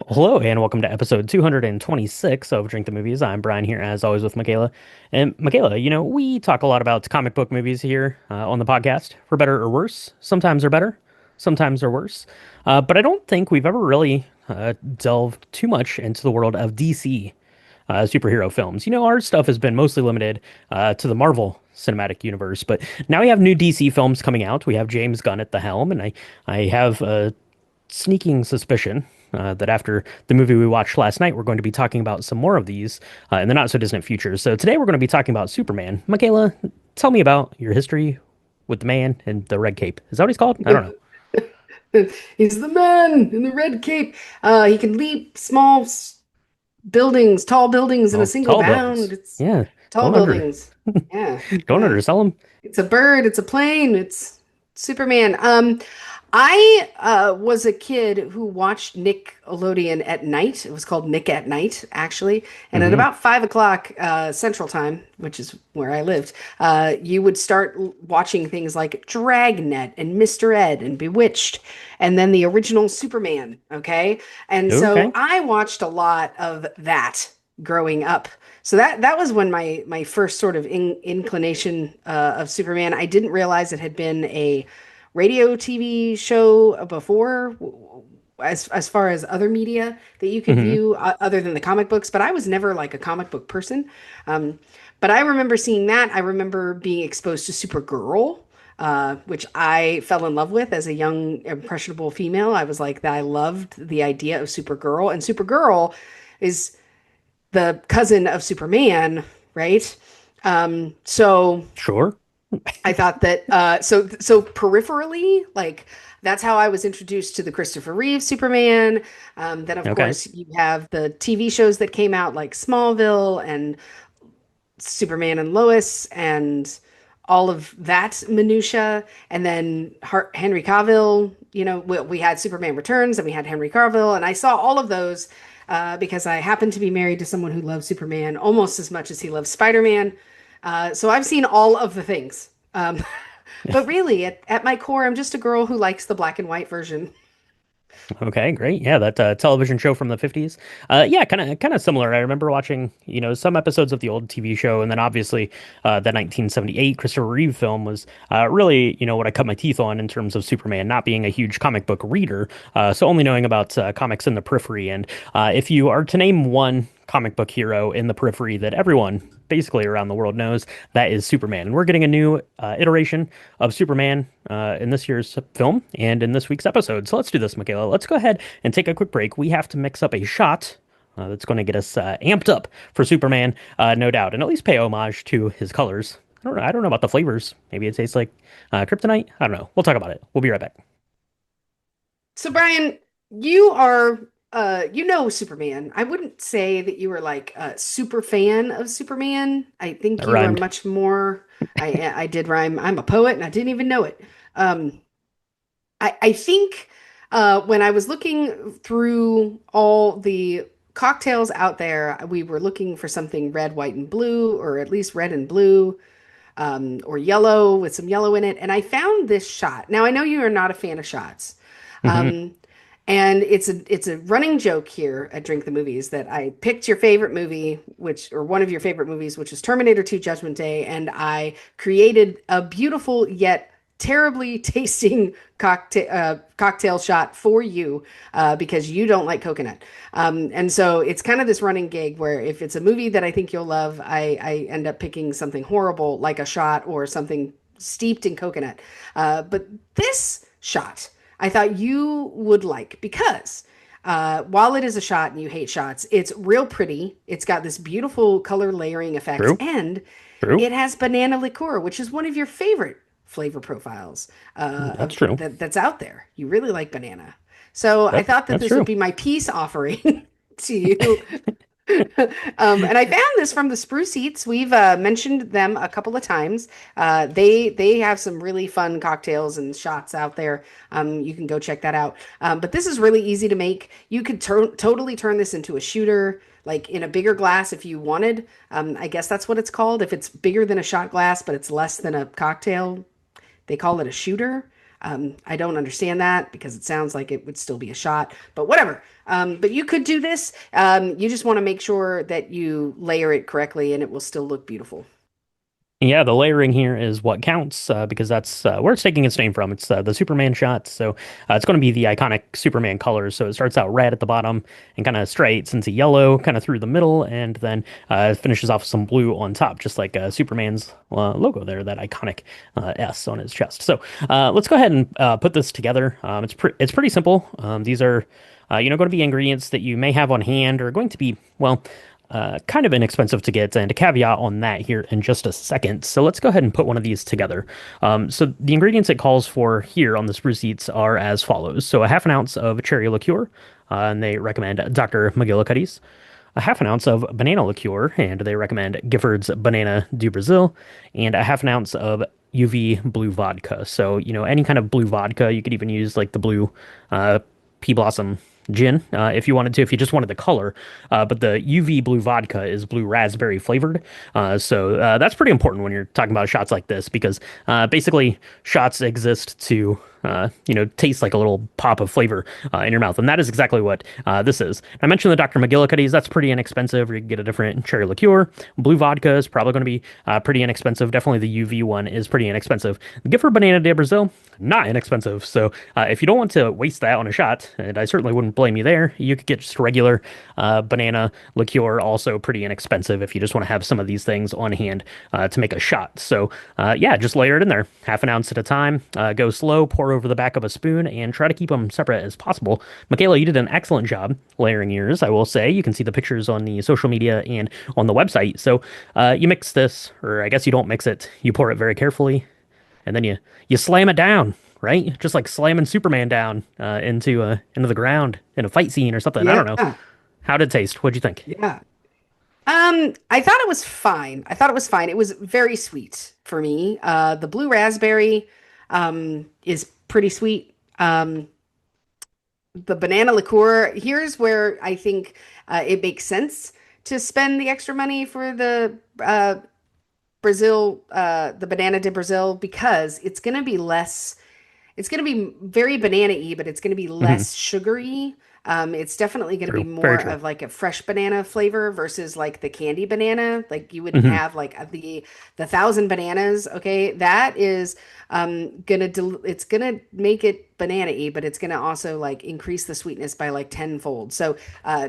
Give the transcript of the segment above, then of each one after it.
Hello and welcome to episode 226 of Drink the Movies. I'm Brian here as always with Michaela. And Michaela, we talk a lot about comic book movies here on the podcast, for better or worse. Sometimes they're better, sometimes they're worse. But I don't think we've ever really delved too much into the world of DC superhero films. Our stuff has been mostly limited to the Marvel cinematic universe, but now we have new DC films coming out. We have James Gunn at the helm, and I have a sneaking suspicion that after the movie we watched last night, we're going to be talking about some more of these in the not so distant future. So today we're going to be talking about Superman. Michaela, tell me about your history with the man in the red cape. Is that what he's called? I don't know. He's the man in the red cape. He can leap buildings, tall buildings in a Oh, single tall bound. buildings. It's Yeah, tall going under, buildings. Yeah, going yeah. under. Sell him. It's a bird. It's a plane. It's Superman. I was a kid who watched Nickelodeon at night. It was called Nick at Night, actually. And at Hmm. about 5 o'clock Central Time, which is where I lived, you would start watching things like Dragnet and Mr. Ed and Bewitched, and then the original Superman. Okay, and so Okay. I watched a lot of that growing up. So that was when my first sort of inclination of Superman. I didn't realize it had been a radio TV show before, as far as other media that you could Hmm. view other than the comic books. But I was never like a comic book person. Um, but I remember seeing that. I remember being exposed to Supergirl. Which I fell in love with as a young, impressionable female. I was like, I loved the idea of Supergirl, and Supergirl is the cousin of Superman, right? So Sure. I thought that so peripherally, like that's how I was introduced to the Christopher Reeve Superman. Then of Okay. course you have the TV shows that came out like Smallville and Superman and Lois and all of that minutia. And then Henry Cavill, we had Superman Returns and we had Henry Cavill, and I saw all of those because I happen to be married to someone who loves Superman almost as much as he loves Spider-Man. So I've seen all of the things. But really, at my core, I'm just a girl who likes the black and white version. Okay, great. Yeah, that television show from the 50s. Yeah, kind of similar. I remember watching, some episodes of the old TV show, and then obviously the 1978 Christopher Reeve film was really, what I cut my teeth on in terms of Superman, not being a huge comic book reader, so only knowing about comics in the periphery. And if you are to name one comic book hero in the periphery that everyone basically around the world knows, that is Superman. And we're getting a new iteration of Superman in this year's film and in this week's episode. So let's do this, Michaela. Let's go ahead and take a quick break. We have to mix up a shot that's going to get us amped up for Superman, no doubt, and at least pay homage to his colors. I don't know about the flavors. Maybe it tastes like kryptonite. I don't know. We'll talk about it. We'll be right back. So Brian, you are Superman. I wouldn't say that you were like a super fan of Superman. I think That you are rhymed. much more. I did rhyme. I'm a poet and I didn't even know it. Um, I think when I was looking through all the cocktails out there, we were looking for something red, white, and blue, or at least red and blue, or yellow with some yellow in it. And I found this shot. Now I know you are not a fan of shots. Hmm. Um, and it's a running joke here at Drink the Movies that I picked your favorite movie, or one of your favorite movies, which is Terminator 2 Judgment Day, and I created a beautiful yet terribly tasting cocktail shot for you because you don't like coconut. And so it's kind of this running gig where if it's a movie that I think you'll love, I end up picking something horrible like a shot or something steeped in coconut. But this shot I thought you would like because while it is a shot and you hate shots, it's real pretty. It's got this beautiful color layering effect, True. and True. it has banana liqueur, which is one of your favorite flavor profiles That's true. that's out there. You really like banana. So I That thought that that's this would true. be my peace offering to you. And I found this from the Spruce Eats. We've mentioned them a couple of times. They have some really fun cocktails and shots out there. You can go check that out. But this is really easy to make. You could totally turn this into a shooter, like in a bigger glass if you wanted. I guess that's what it's called. If it's bigger than a shot glass, but it's less than a cocktail, they call it a shooter. I don't understand that because it sounds like it would still be a shot, but whatever. But you could do this. You just want to make sure that you layer it correctly and it will still look beautiful. Yeah, the layering here is what counts because that's where it's taking its name from. It's the Superman shot, so it's going to be the iconic Superman colors. So it starts out red at the bottom and kind of straight, into yellow kind of through the middle, and then finishes off with some blue on top, just like Superman's logo there, that iconic S on his chest. So let's go ahead and put this together. It's pretty simple. These are going to be ingredients that you may have on hand or going to be, well, kind of inexpensive to get, and a caveat on that here in just a second. So let's go ahead and put one of these together. So the ingredients it calls for here on the receipts are as follows. So a half an ounce of cherry liqueur, and they recommend Dr. McGillicuddy's. A half an ounce of banana liqueur, and they recommend Gifford's Banana du Brazil, and a half an ounce of UV blue vodka. So, any kind of blue vodka, you could even use like the blue pea blossom gin if you wanted to, if you just wanted the color. But the UV blue vodka is blue raspberry flavored. So that's pretty important when you're talking about shots like this because basically shots exist to taste like a little pop of flavor in your mouth. And that is exactly what this is. I mentioned the Dr. McGillicuddy's. That's pretty inexpensive. Or you can get a different cherry liqueur. Blue vodka is probably going to be pretty inexpensive. Definitely the UV one is pretty inexpensive. The Gifford Banana de Brazil, not inexpensive. So if you don't want to waste that on a shot, and I certainly wouldn't blame you there, you could get just regular banana liqueur, also pretty inexpensive if you just want to have some of these things on hand to make a shot. So yeah, just layer it in there, half an ounce at a time. Go slow, pour over the back of a spoon, and try to keep them separate as possible. Michaela, you did an excellent job layering yours, I will say. You can see the pictures on the social media and on the website. So you mix this, or I guess you don't mix it. You pour it very carefully, and then you slam it down, right? Just like slamming Superman down into the ground in a fight scene or something. I don't know. Yeah, How did it taste? What'd you think? yeah. I thought it was fine. I thought it was fine. It was very sweet for me. The blue raspberry, is pretty sweet. The banana liqueur, here's where I think it makes sense to spend the extra money for the banana de Brazil, because it's going to be very banana-y, but it's going to be Hmm. less sugary. It's definitely going to be True. more Very true. of like a fresh banana flavor versus like the candy banana. Like you wouldn't Hmm. have like the thousand bananas. Okay, that is it's gonna make it banana-y, but it's gonna also like increase the sweetness by like tenfold. So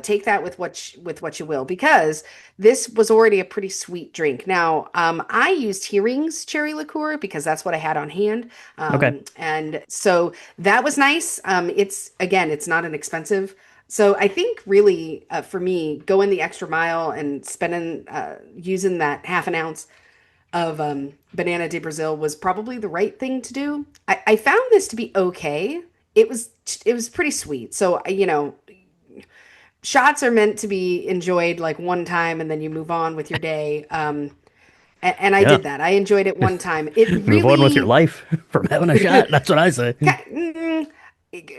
take that with with what you will, because this was already a pretty sweet drink. Now, I used Hearing's cherry liqueur because that's what I had on hand. Okay. And so that was nice. It's again, it's not an expensive. So I think really for me, going the extra mile and spending using that half an ounce of banana de Brazil was probably the right thing to do. I found this to be okay. It was pretty sweet. So shots are meant to be enjoyed like one time and then you move on with your day. And I Yeah. did that. I enjoyed it one time. It Move on with your really life from having a shot. That's what I say. Mm,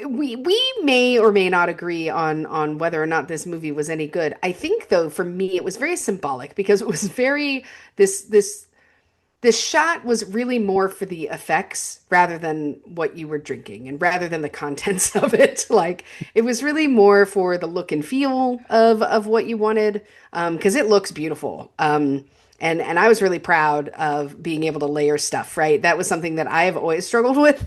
we may or may not agree on whether or not this movie was any good. I think though for me it was very symbolic because it was very this this this shot was really more for the effects rather than what you were drinking and rather than the contents of it. Like it was really more for the look and feel of what you wanted, because it looks beautiful. And I was really proud of being able to layer stuff, right? That was something that I have always struggled with.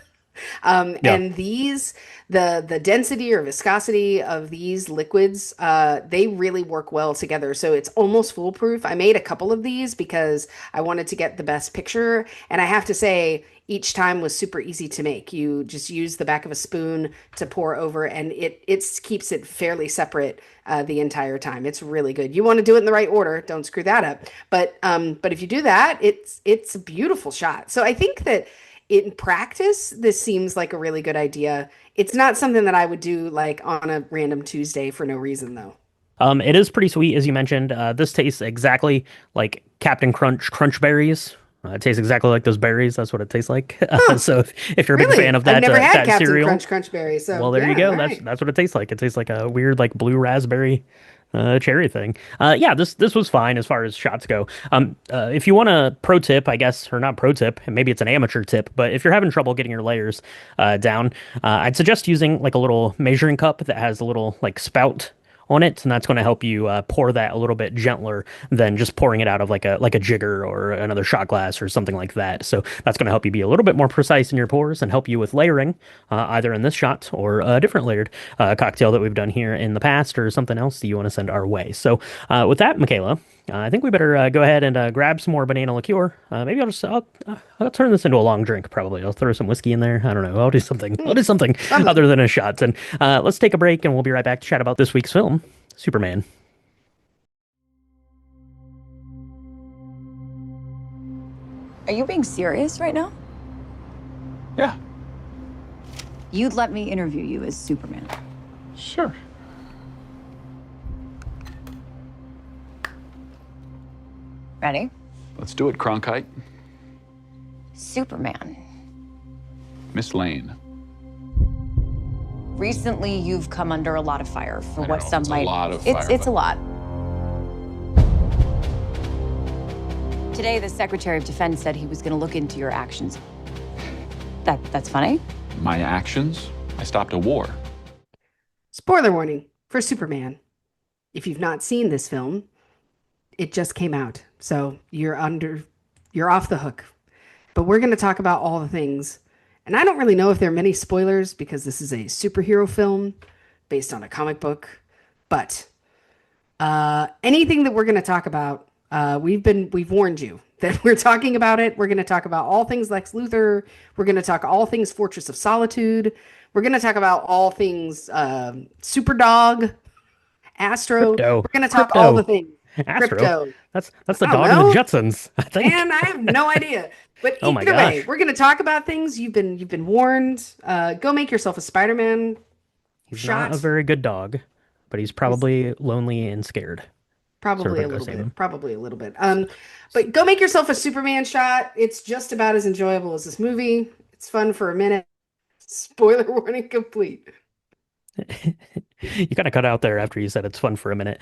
Yeah. And the density or viscosity of these liquids, they really work well together. So it's almost foolproof. I made a couple of these because I wanted to get the best picture, and I have to say, each time was super easy to make. You just use the back of a spoon to pour over, and it keeps it fairly separate the entire time. It's really good. You want to do it in the right order. Don't screw that up. But if you do that, it's a beautiful shot. So I think that in practice, this seems like a really good idea. It's not something that I would do like on a random Tuesday for no reason, though. It is pretty sweet, as you mentioned. This tastes exactly like Captain Crunch berries. It tastes exactly like those berries. That's what it tastes like. Huh, So if you're a big fan really? of I've never had that Captain cereal, Crunch Berry, well, so there you yeah, all go. right. That's what it tastes like. It tastes like a weird like blue raspberry. Cherry thing. Yeah, this was fine as far as shots go. If you want a pro tip, I guess, or not pro tip, and maybe it's an amateur tip, but if you're having trouble getting your layers down, I'd suggest using like a little measuring cup that has a little like spout on it, and that's going to help you pour that a little bit gentler than just pouring it out of like a jigger or another shot glass or something like that. So that's going to help you be a little bit more precise in your pours and help you with layering, either in this shot or a different layered cocktail that we've done here in the past or something else that you want to send our way. So with that, Michaela, I think we better go ahead and grab some more banana liqueur. Maybe I'll turn this into a long drink. Probably I'll throw some whiskey in there. I don't know. I'll do something. I'll Hmm, do something lovely. other than a shot. And let's take a break, and we'll be right back to chat about this week's film, Superman. Are you being serious right now? Yeah, You'd let me interview you as Superman. sure. Ready? Let's do it, Cronkite. Superman. Miss Lane. Recently, you've come under a lot of fire for I what know, some it's a might. lot of it's fire, it's but- a lot. Today, the Secretary of Defense said he was going to look into your actions. That's funny. My actions? I stopped a war. Spoiler warning for Superman. If you've not seen this film, it just came out. So you're off the hook. But we're going to talk about all the things. And I don't really know if there are many spoilers because this is a superhero film based on a comic book. But anything that we're going to talk about, we've warned you that we're talking about it. We're going to talk about all things Lex Luthor. We're going to talk all things Fortress of Solitude. We're going to talk about all things Superdog, Astro. Crypto, We're going to talk all the crypto, things. Astro. Crypto. That's the I don't dog in the know. Jetsons, I think. Man, I have no idea. But Oh my either way, gosh, we're going to talk about things. You've been warned. Go make yourself a Spider-Man he's not a shot. very good dog, but he's He's probably lonely and scared. So probably a everybody go little save bit. him. Probably a little bit. But go make yourself a Superman shot. It's just about as enjoyable as this movie. It's fun for a minute. Spoiler warning complete. You kind of cut out there after you said it's fun for a minute.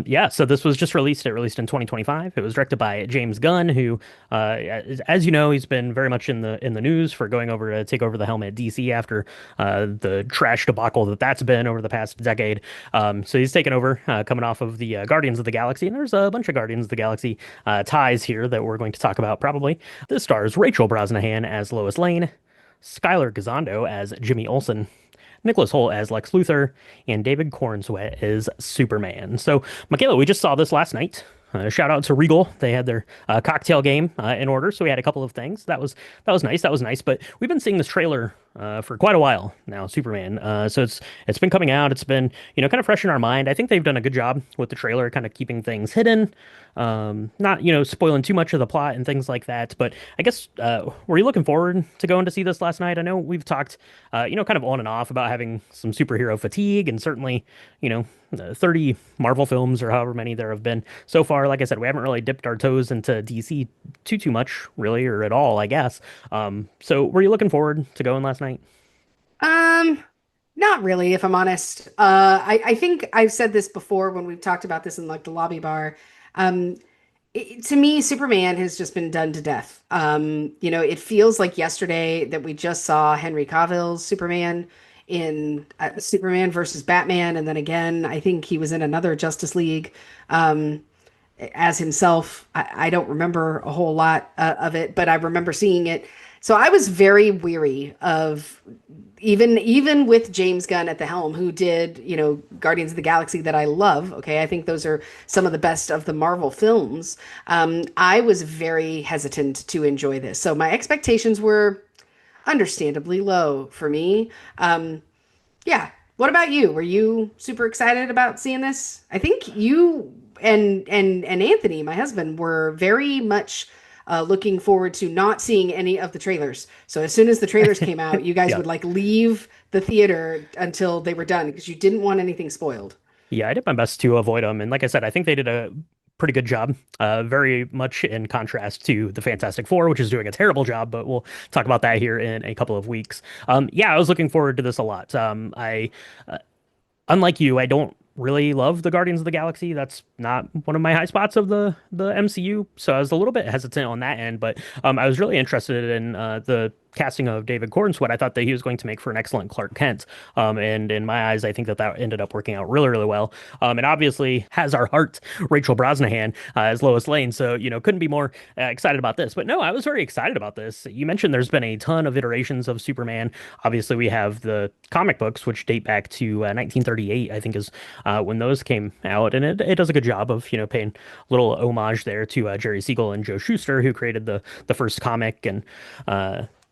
Yeah, so this was just released. It released in 2025. It was directed by James Gunn, who, as you know, he's been very much in the news for going over to take over the helm at DC after the trash debacle that's been over the past decade. So he's taken over, coming off of the Guardians of the Galaxy, and there's a bunch of Guardians of the Galaxy ties here that we're going to talk about probably. This stars Rachel Brosnahan as Lois Lane, Skylar Gisondo as Jimmy Olsen, Nicholas Hoult as Lex Luthor, and David Cornsweet as Superman. So, Michaela, we just saw this last night. Shout out to Regal. They had their cocktail game in order, so we had a couple of things. That was nice. That was nice. But we've been seeing this trailer for quite a while now, Superman. So it's been coming out. It's been kind of fresh in our mind. I think they've done a good job with the trailer, kind of keeping things hidden, not spoiling too much of the plot and things like that. But I guess were you looking forward to going to see this last night? I know we've talked, kind of on and off about having some superhero fatigue, and certainly, 30 Marvel films or however many there have been so far. Like I said, we haven't really dipped our toes into DC too much, really, or at all, I guess. So were you looking forward to going last night? Um, Not really, if I'm honest. I think I've said this before when we've talked about this in like the lobby bar. Um, to me, Superman has just been done to death. It feels like yesterday that we just saw Henry Cavill's Superman in Superman versus Batman, and then again, I think he was in another Justice League as himself. I don't remember a whole lot of it, but I remember seeing it. So I was very weary of even with James Gunn at the helm, who did, Guardians of the Galaxy that I love. Okay, I think those are some of the best of the Marvel films. I was very hesitant to enjoy this. So my expectations were understandably low for me. Yeah. What about you? Were you super excited about seeing this? I think you and Anthony, my husband, were very much looking forward to not seeing any of the trailers. So as soon as the trailers came out, you guys Yeah. would like leave the theater until they were done because you didn't want anything spoiled. Yeah, I did my best to avoid them. And like I said, I think they did a pretty good job, very much in contrast to the Fantastic Four, which is doing a terrible job, but we'll talk about that here in a couple of weeks. Yeah, I was looking forward to this a lot. Unlike you, I don't really love the Guardians of the Galaxy. That's not one of my high spots of the MCU, so I was a little bit hesitant on that end. But I was really interested in the casting of David Cornsweet. I thought that he was going to make for an excellent Clark Kent. And in my eyes, I think that that ended up working out really, really well. And obviously has our heart, Rachel Brosnahan as Lois Lane. So, couldn't be more excited about this. But no, I was very excited about this. You mentioned there's been a ton of iterations of Superman. Obviously, we have the comic books, which date back to 1938, I think is when those came out. And it does a good job of, paying a little homage there to Jerry Siegel and Joe Shuster, who created the first comic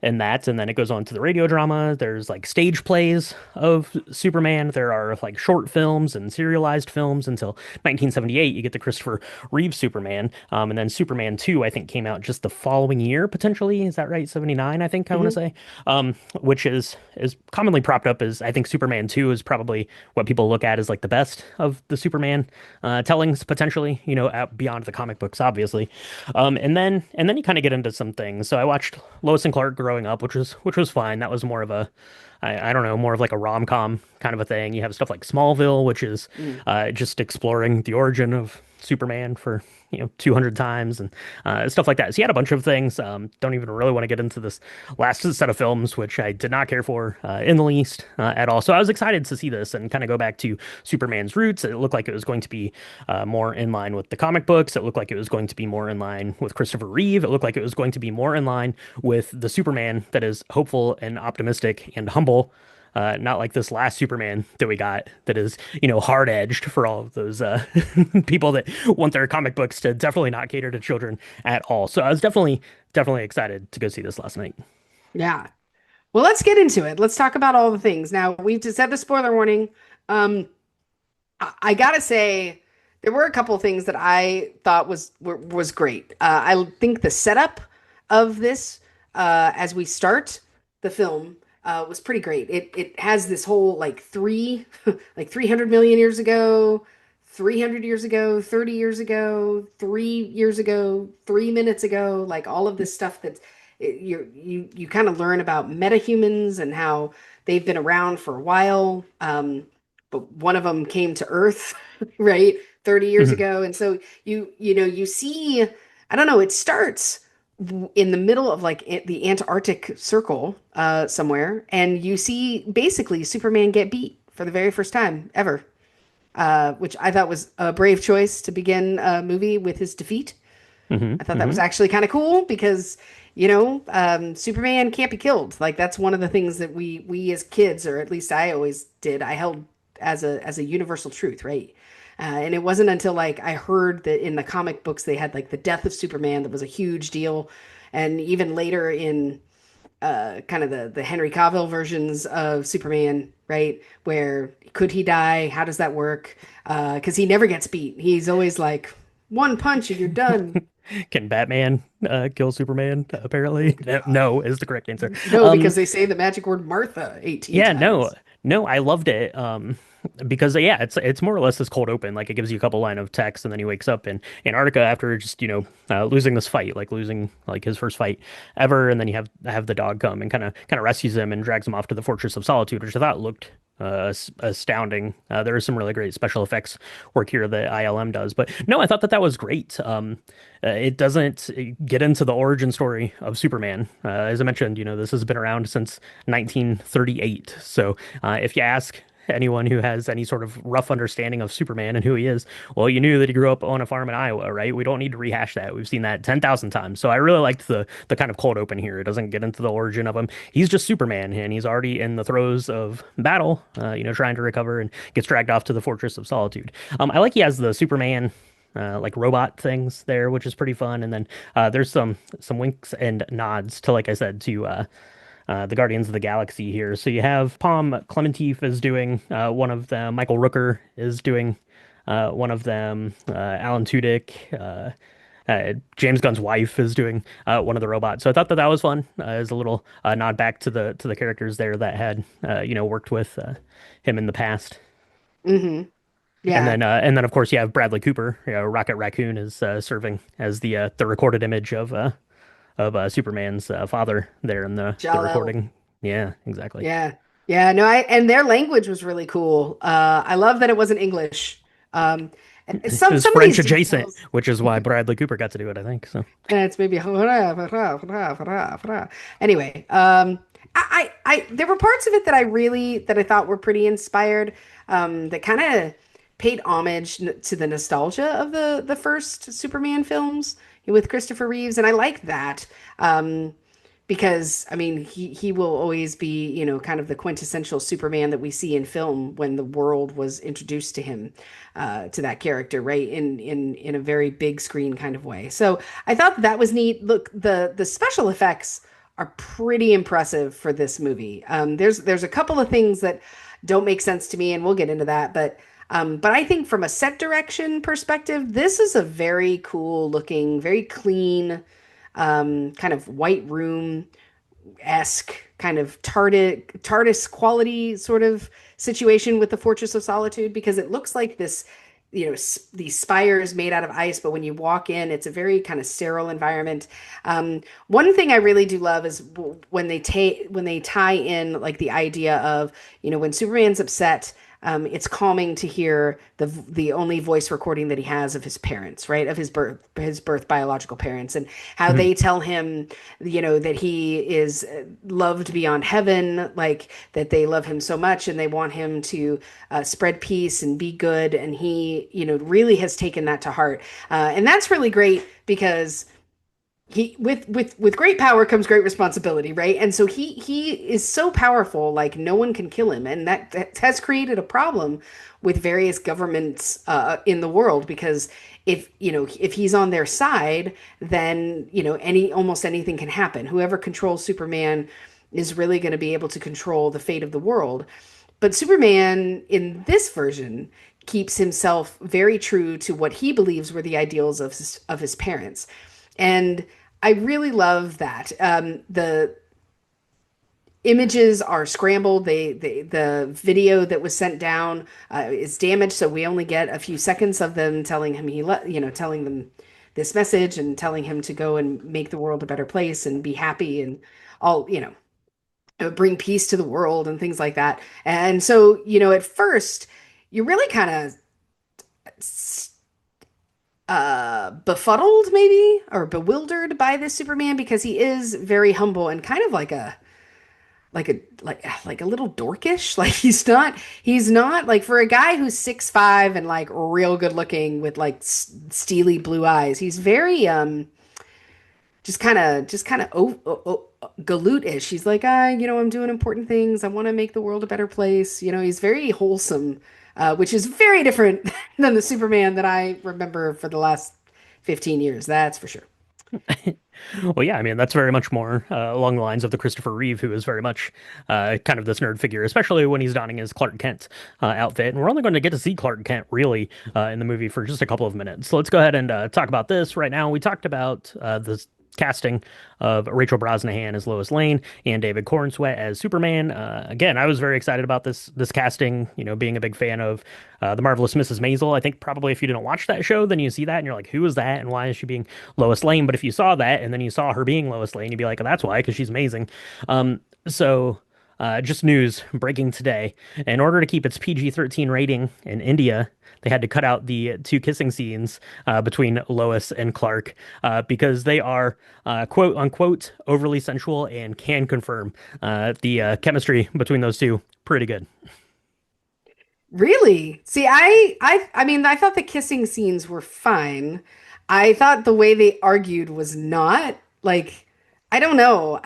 and then it goes on to the radio drama. There's like stage plays of Superman. There are like short films and serialized films until 1978. You get the Christopher Reeve Superman, and then Superman 2, I think, came out just the following year, potentially. Is that right? 79, I think I want to say, which is commonly propped up as I think Superman 2 is probably what people look at as like the best of the Superman tellings, potentially, out beyond the comic books, obviously. And then you kind of get into some things. So I watched Lois and Clark growing up, which was fine. That was more of a I don't know, more of like a rom-com kind of a thing. You have stuff like Smallville, which is just exploring the origin of Superman for 200 times and stuff like that. So you had a bunch of things. Don't even really want to get into this last set of films, which I did not care for in the least at all. So I was excited to see this and kind of go back to Superman's roots. It looked like it was going to be more in line with the comic books. It looked like it was going to be more in line with Christopher Reeve. It looked like it was going to be more in line with the Superman that is hopeful and optimistic and humble. Not like this last Superman that we got that is, hard edged for all of those people that want their comic books to definitely not cater to children at all. So I was definitely excited to go see this last night. Yeah. Well, let's get into it. Let's talk about all the things. Now, we've just said the spoiler warning. I gotta say, there were a couple of things that I thought was great. I think the setup of this, as we start the film, was pretty great. It has this whole like like 300 million years ago, 300 years ago, 30 years ago, 3 years ago, 3 minutes ago, like all of this stuff that you kind of learn about metahumans and how they've been around for a while. But one of them came to Earth, right, 30 years Mhm. ago. And so you see, I don't know, it starts in the middle of like the Antarctic Circle somewhere, and you see basically Superman get beat for the very first time ever, which I thought was a brave choice to begin a movie with his defeat. Mhm. I thought that was Mhm. actually kind of cool because, Superman can't be killed. Like that's one of the things that we as kids, or at least I always did, I held as a universal truth, right? And it wasn't until like I heard that in the comic books they had like the death of Superman that was a huge deal, and even later in kind of the Henry Cavill versions of Superman, right? Where could he die? How does that work? Because he never gets beat. He's always like one punch and you're done. Can Batman kill Superman? Apparently, no, no is the correct answer. No, Um, because they say the magic word Martha 18 yeah, no, times. no, I loved it. Because yeah, it's more or less this cold open. Like it gives you a couple line of text, and then he wakes up in Antarctica after just losing this fight, like losing like his first fight ever, and then you have the dog come and kind of rescues him and drags him off to the Fortress of Solitude, which I thought looked astounding. There is some really great special effects work here that ILM does, but no, I thought that that was great. It doesn't get into the origin story of Superman. As I mentioned, this has been around since 1938. So if you ask anyone who has any sort of rough understanding of Superman and who he is, well, you knew that he grew up on a farm in Iowa, right? We don't need to rehash that. We've seen that 10,000 times. So I really liked the kind of cold open here. It doesn't get into the origin of him. He's just Superman, and he's already in the throes of battle, trying to recover and gets dragged off to the Fortress of Solitude. I like he has the Superman like robot things there, which is pretty fun. And then there's some winks and nods to, like I said, to the Guardians of the Galaxy here. So you have Palm Clementif is doing one of them. Michael Rooker is doing one of them. Alan Tudyk. James Gunn's wife is doing one of the robots. So I thought that that was fun as a little nod back to the characters there that had worked with him in the past. Hmm. And Yeah. then of course you have Bradley Cooper. Rocket Raccoon is serving as the recorded image of Superman's father there in the Jal-El. recording. Yeah, exactly. Yeah. Yeah, no, I and their language was really cool. I love that it wasn't English. Um, and It was some of French these adjacent, details, which is why Bradley Cooper got to do it, I think. So it's maybe anyway. There were parts of it that I thought were pretty inspired. That kind of paid homage to the nostalgia of the first Superman films with Christopher Reeves, and I like that. Because I mean he will always be, kind of the quintessential Superman that we see in film when the world was introduced to him, to that character, right, in a very big screen kind of way. So I thought that was neat. Look, the special effects are pretty impressive for this movie. There's a couple of things that don't make sense to me, and we'll get into that, but I think from a set direction perspective, this is a very cool looking, very clean, kind of White Room esque kind of TARDIS quality sort of situation with the Fortress of Solitude, because it looks like this, these spires made out of ice, but when you walk in, it's a very kind of sterile environment. One thing I really do love is when they tie in like the idea of, when Superman's upset. It's calming to hear the only voice recording that he has of his parents, right? Of his birth biological parents, and how mhm. they tell him, that he is loved beyond heaven, like that they love him so much and they want him to spread peace and be good, and he, really has taken that to heart, and that's really great because he with great power comes great responsibility, right? And so he is so powerful, like no one can kill him, and that has created a problem with various governments in the world, because if he's on their side, then almost anything can happen. Whoever controls Superman is really going to be able to control the fate of the world. But Superman in this version keeps himself very true to what he believes were the ideals of his parents. And I really love that. The images are scrambled. The video that was sent down is damaged, so we only get a few seconds of them telling him telling them this message and telling him to go and make the world a better place and be happy and all, bring peace to the world and things like that. And so, at first, you're really kind of befuddled maybe or bewildered by this Superman, because he is very humble and kind of like a little dorkish. Like he's not like, for a guy who's 6'5" and like real good looking with like steely blue eyes, he's very just kind of galoot-ish. He's like, I'm doing important things. I want to make the world a better place. He's very wholesome, which is very different than the Superman that I remember for the last 15 years. That's for sure. Well, yeah, I mean that's very much more along the lines of the Christopher Reeve, who is very much kind of this nerd figure, especially when he's donning his Clark Kent outfit. And we're only going to get to see Clark Kent really in the movie for just a couple of minutes. So let's go ahead and talk about this right now. We talked about the casting of Rachel Brosnahan as Lois Lane and David Cornsweet as Superman. Again, I was very excited about this casting. Being a big fan of the Marvelous Mrs. Maisel. I think probably if you didn't watch that show, then you see that and you're like, who is that and why is she being Lois Lane? But if you saw that and then you saw her being Lois Lane, you'd be like, oh, that's why, because she's amazing. So. Just news breaking today. In order to keep its PG-13 rating in India, they had to cut out the two kissing scenes between Lois and Clark because they are quote unquote overly sensual and can confirm the chemistry between those two pretty good. Really? See, I mean, I thought the kissing scenes were fine. I thought the way they argued was not like, I don't know.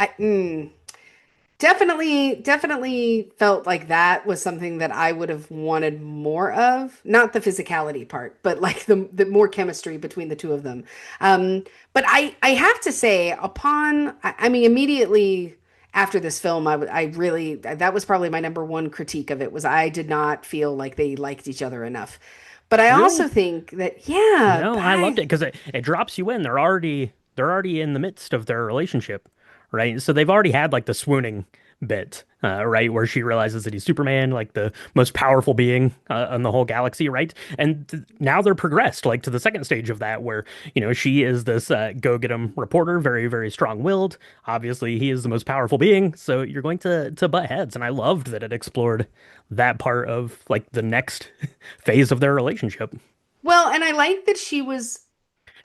Definitely felt like that was something that I would have wanted more of. Not the physicality part, but like the more chemistry between the two of them. But I have to say, I mean, immediately after this film, I really, that was probably my number one critique of it, was I did not feel like they liked each other enough. But I also Really? think that, yeah, No, I loved it because it drops you in. They're already in the midst of their relationship, right? So they've already had like the swooning bit, right? Where she realizes that he's Superman, like the most powerful being in the whole galaxy, right? And now they're progressed, like to the second stage of that, where, she is this go get 'em reporter, very, very strong-willed. Obviously, he is the most powerful being, so you're going to butt heads. And I loved that it explored that part of like the next phase of their relationship. Well, and I like that she was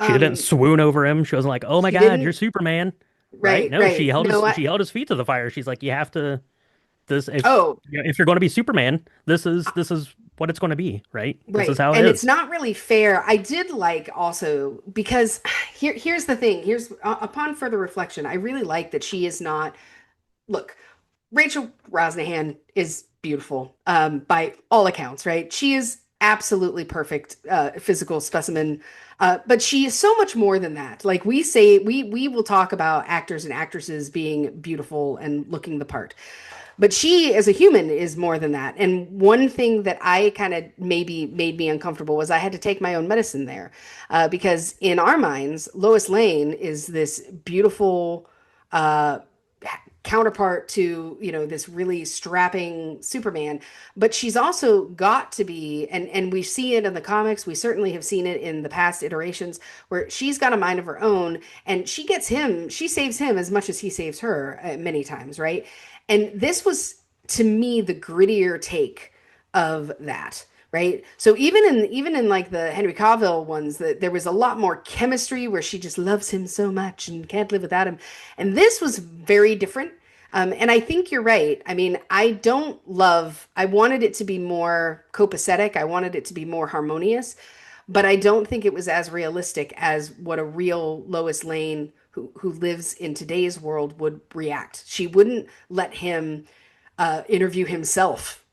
She didn't um swoon over him. She wasn't like, "Oh my she God, you're didn't. Superman." Right? Right, No, she right. held No, his she held his feet to the fire. She's like, "You have to this oh, if you're going to be Superman, this is what it's going to be, right? This is right. how it And it's is." not really fair. I did like also because here's the thing. Here's upon further reflection, I really like that she is not look, Rachel Rosnahan is beautiful by all accounts, right? She is absolutely perfect physical specimen. But she is so much more than that. Like we say, we will talk about actors and actresses being beautiful and looking the part. But she, as a human, is more than that. And one thing that I kind of maybe made me uncomfortable was I had to take my own medicine there, because in our minds, Lois Lane is this beautiful uh, counterpart to this really strapping Superman, but she's also got to be, and we see it in the comics, we certainly have seen it in the past iterations, where she's got a mind of her own, and she saves him as much as he saves her many times, right? And this was, to me, the grittier take of that, right? So even in like the Henry Cavill ones, that there was a lot more chemistry where she just loves him so much and can't live without him. And this was very different. And I think you're right. I mean, I wanted it to be more copacetic. I wanted it to be more harmonious, but I don't think it was as realistic as what a real Lois Lane who lives in today's world would react. She wouldn't let him interview himself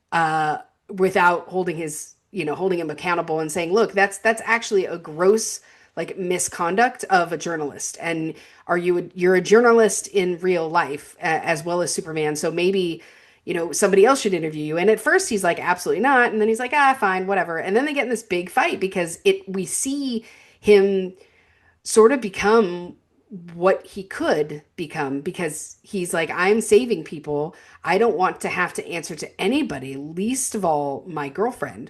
without holding him accountable and saying, "Look, that's actually a gross like misconduct of a journalist. And you're a journalist in real life as well as Superman, so maybe." Somebody else should interview you. And at first he's like, absolutely not. And then he's like, fine, whatever. And then they get in this big fight because we see him sort of become what he could become because he's like, I'm saving people. I don't want to have to answer to anybody, least of all my girlfriend.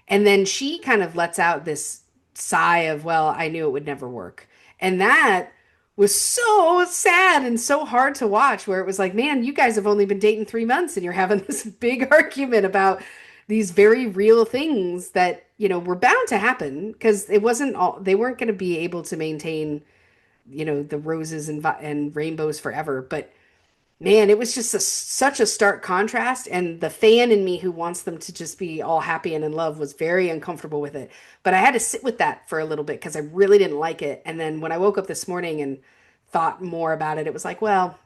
And then she kind of lets out this sigh of, well, I knew it would never work. And that was so sad and so hard to watch, where it was like, man, you guys have only been dating 3 months and you're having this big argument about these very real things that, were bound to happen because they weren't going to be able to maintain, the roses and rainbows forever. But man, it was just such a stark contrast. And the fan in me who wants them to just be all happy and in love was very uncomfortable with it. But I had to sit with that for a little bit because I really didn't like it. And then when I woke up this morning and thought more about it, it was like, well,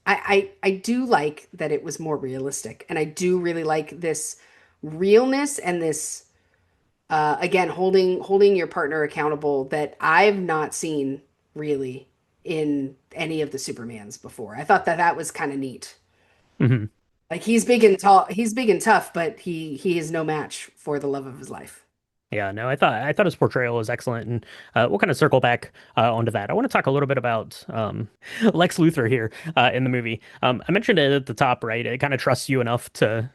I do like that it was more realistic. And I do really like this realness and this, again, holding your partner accountable that I've not seen really in any of the Supermans before. I thought that was kind of neat. Hmm. Like he's big and tall, he's big and tough, but he is no match for the love of his life. Yeah, no, I thought his portrayal was excellent, and we'll kind of circle back onto that. I want to talk a little bit about Lex Luthor here in the movie. I mentioned it at the top, right? It kind of trusts you enough to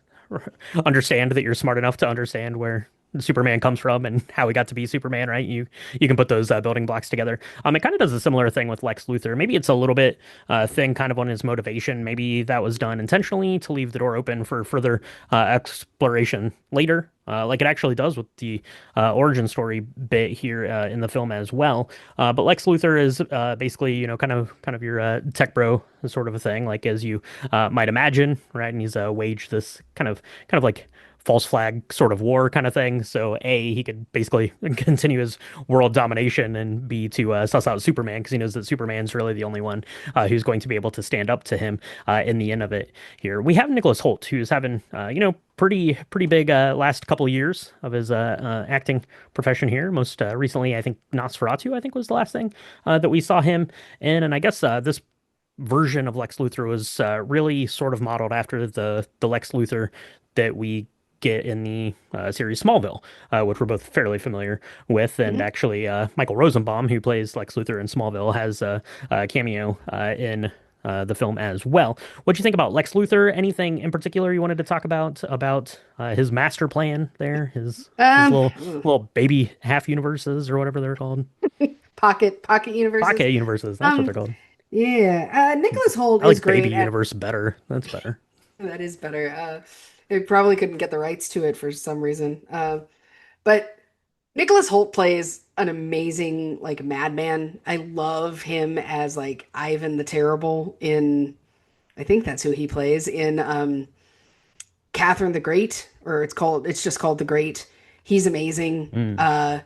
understand that you're smart enough to understand where Superman comes from and how he got to be Superman, right? You can put those building blocks together. It kind of does a similar thing with Lex Luthor. Maybe it's a little bit thin, kind of on his motivation. Maybe that was done intentionally to leave the door open for further exploration later. Like it actually does with the origin story bit here in the film as well. But Lex Luthor is basically, kind of your tech bro sort of a thing, like as you might imagine, right? And he's waged this kind of like false flag sort of war kind of thing. So A, he could basically continue his world domination, and B, to suss out Superman because he knows that Superman's really the only one who's going to be able to stand up to him in the end of it here. We have Nicholas Hoult, who's having, pretty big last couple of years of his acting profession here. Most recently, I think Nosferatu, I think was the last thing that we saw him in. And I guess this version of Lex Luthor was really sort of modeled after the Lex Luthor that we get in the series Smallville, which we're both fairly familiar with. And actually, Michael Rosenbaum, who plays Lex Luthor in Smallville, has a cameo in the film as well. What do you think about Lex Luthor? Anything in particular you wanted to talk about his master plan there, his Um, little baby half universes or whatever they're called, pocket universes. pocket universes. That's what they're Um, called. yeah, Nicholas Holt I is like baby great at universe better. That's better. that is better. They probably couldn't get the rights to it for some reason. But Nicholas Holt plays an amazing like madman. I love him as like Ivan the Terrible in I think that's who he plays in Catherine the Great, or it's just called The Great. He's amazing. Mm.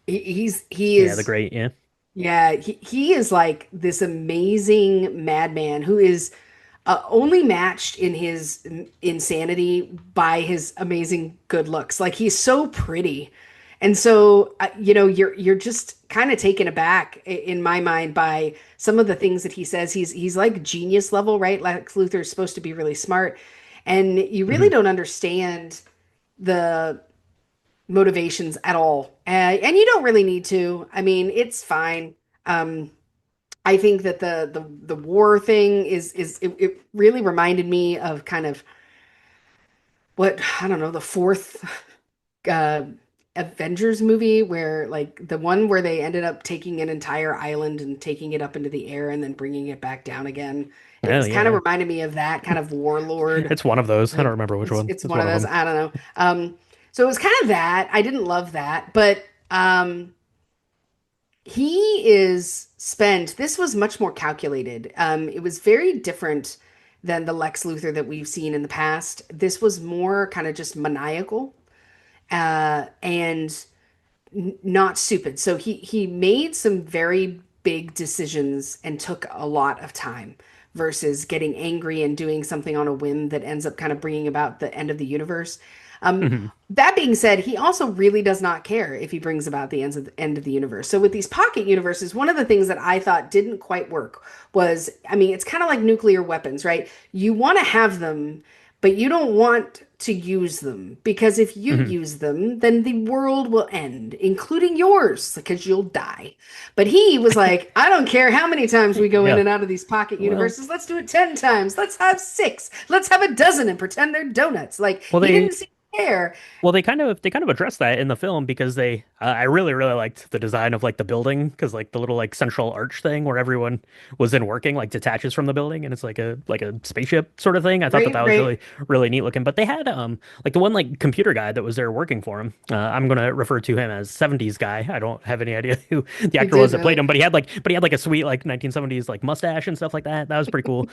He Yeah, the is great. Yeah. yeah, he is like this amazing madman who is only matched in his insanity by his amazing good looks. Like he's so pretty. And so, you're just kind of taken aback in my mind by some of the things that he says. He's like genius level, right? Lex Luthor is supposed to be really smart, and you really Hmm. don't understand the motivations at all. And you don't really need to. I mean, it's fine. Um, I think that the war thing it really reminded me of kind of what I don't know the fourth uh, Avengers movie where like the one where they ended up taking an entire island and taking it up into the air and then bringing it back down again. It Oh was kind of yeah. reminded me of that kind of warlord. It's one of those. I don't Like remember which one. it's It's one one of of those. them. I don't know. So it was kind of that. I didn't love that, but he is spent. This was much more calculated. It was very different than the Lex Luthor that we've seen in the past. This was more kind of just maniacal and not stupid. So he made some very big decisions and took a lot of time versus getting angry and doing something on a whim that ends up kind of bringing about the end of the universe. Um, Hmm. that being said, he also really does not care if he brings about the end of the universe. So with these pocket universes, one of the things that I thought didn't quite work was, I mean, it's kind of like nuclear weapons, right? You want to have them, but you don't want to use them because if you Hmm. use them, then the world will end, including yours, because you'll die. But he was like, I don't care how many times we go in Yeah. and out of these pocket Well, universes. Let's do it 10 times. Let's have six. Let's have a dozen and pretend they're donuts. Like well, he they didn't seem to care. Well, they kind of addressed that in the film because I really liked the design of like the building because like the little like central arch thing where everyone was in working like detaches from the building and it's like a spaceship sort of thing. I thought that Right, that was right. really neat looking. But they had like the one like computer guy that was there working for him. I'm gonna refer to him as 70s guy. I don't have any idea who the He actor did was that played really. him, but he had like a sweet like 1970s like mustache and stuff like that. That was pretty cool.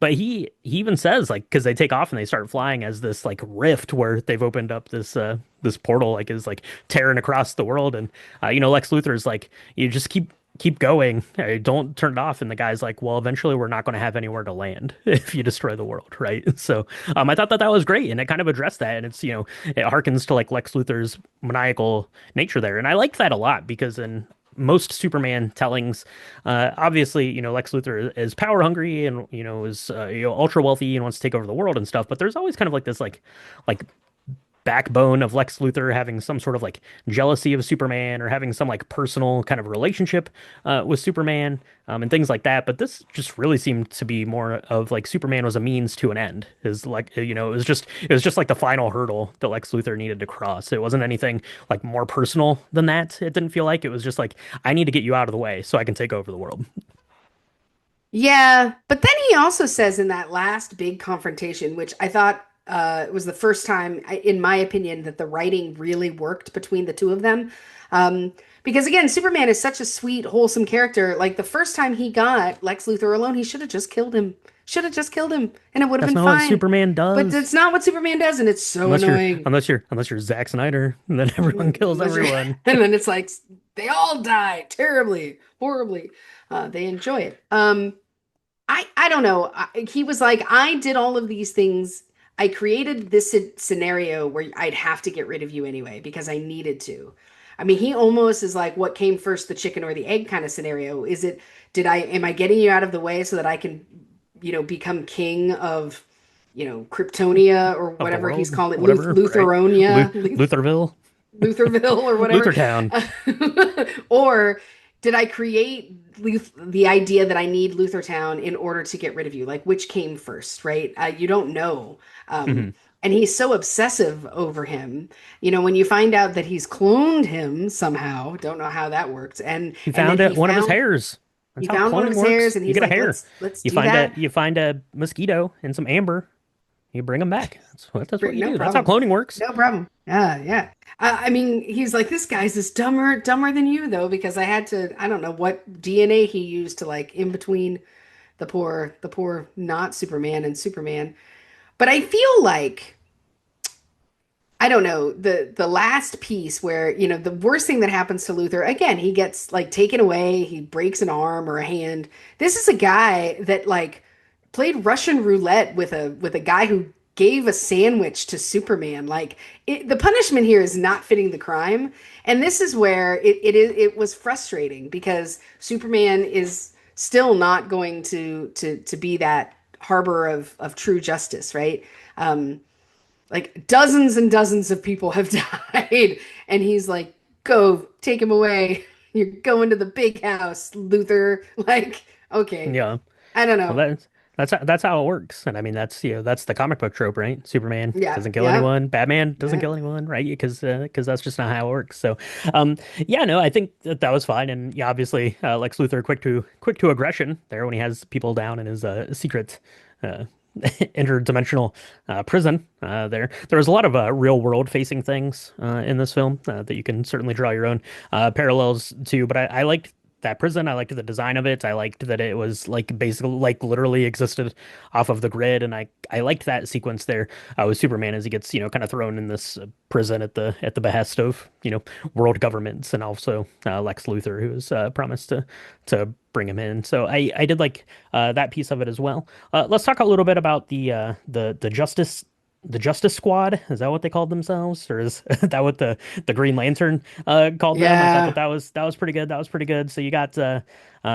But he even says like because they take off and they start flying as this like rift where they've opened up this portal like is like tearing across the world and Lex Luthor is like you just keep going, don't turn it off, and the guy's like, well, eventually we're not going to have anywhere to land if you destroy the world, right? So I thought that was great and it kind of addressed that and it's it harkens to like Lex Luthor's maniacal nature there and I liked that a lot because in most Superman tellings, obviously, Lex Luthor is power hungry and is ultra wealthy and wants to take over the world and stuff. But there's always kind of like this like backbone of Lex Luthor having some sort of like jealousy of Superman or having some like personal kind of relationship with Superman and things like that. But this just really seemed to be more of like Superman was a means to an end. Is like it was just like the final hurdle that Lex Luthor needed to cross. It wasn't anything like more personal than that. It didn't feel like it was just like I need to get you out of the way so I can take over the world. Yeah, but then he also says in that last big confrontation, which I thought was the first time, in my opinion, that the writing really worked between the two of them. Because again, Superman is such a sweet, wholesome character. Like the first time he got Lex Luthor alone, he should have just killed him. Should have just killed him, and it would have That's been not what fine. Superman But does. that's not what Superman does, and it's so Unless you're annoying. unless you're unless you're Zack Snyder, and then everyone kills Unless you're- everyone. And then it's like they all die terribly, horribly. They enjoy it. I don't know. He was like, I did all of these things. I created this scenario where I'd have to get rid of you anyway because I needed to. I mean, he almost is like, what came first, the chicken or the egg kind of scenario. Is it, am I getting you out of the way so that I can, become king of, Kryptonia or Of the whatever he's world, calling it, whatever, right? Lutheronia, Lutherville, Lutherville or whatever. Luthertown. Or did I create the idea that I need Luthor Town in order to get rid of you? Like, which came first, right? You don't know. Hmm. And he's so obsessive over him. You know, when you find out that he's cloned him somehow, don't know how that worked. He And then found one of his hairs. That's he how found one of cloning his hairs, works. and You he's get a like, hair. let's do that. You find a mosquito and some amber. You bring them back. That's what you No do. That's how problem. cloning works. No problem. Yeah. I mean, he's like, this guy's just dumber than you though, because I had to, I don't know what DNA he used to like in between the poor not Superman and Superman. But I feel like, I don't know, the last piece where, you know, the worst thing that happens to Luthor, again, he gets like taken away, he breaks an arm or a hand. This is a guy that like played Russian roulette with a guy who gave a sandwich to Superman. Like the punishment here is not fitting the crime. And this is where it was frustrating because Superman is still not going to be that harbor of true justice, right? Like dozens and dozens of people have died, and he's like, "Go, take him away. You're going to the big house, Luther." Like, okay, Yeah. I don't Well, know. that's how it works. And I mean, that's the comic book trope, right? Superman Yeah, doesn't kill yeah, anyone. Batman doesn't yeah. kill anyone, right? Because that's just not how it works. So, um, yeah, no, I think that was fine. And yeah, obviously, Lex Luthor quick to aggression there when he has people down in his secret uh, interdimensional prison. There was a lot of real world facing things in this film that you can certainly draw your own parallels to. But I liked that prison. I liked the design of it. I liked that it was like basically like literally existed off of the grid, and I liked that sequence there with Superman as he gets kind of thrown in this prison at the behest of world governments and also Lex Luthor, who was promised to bring him in. So I did like that piece of it as well. Let's talk a little bit about the Justice Squad. Is that what they called themselves, or is that what the Green Lantern called them? I thought Yeah. that was pretty good. That was pretty good. So you got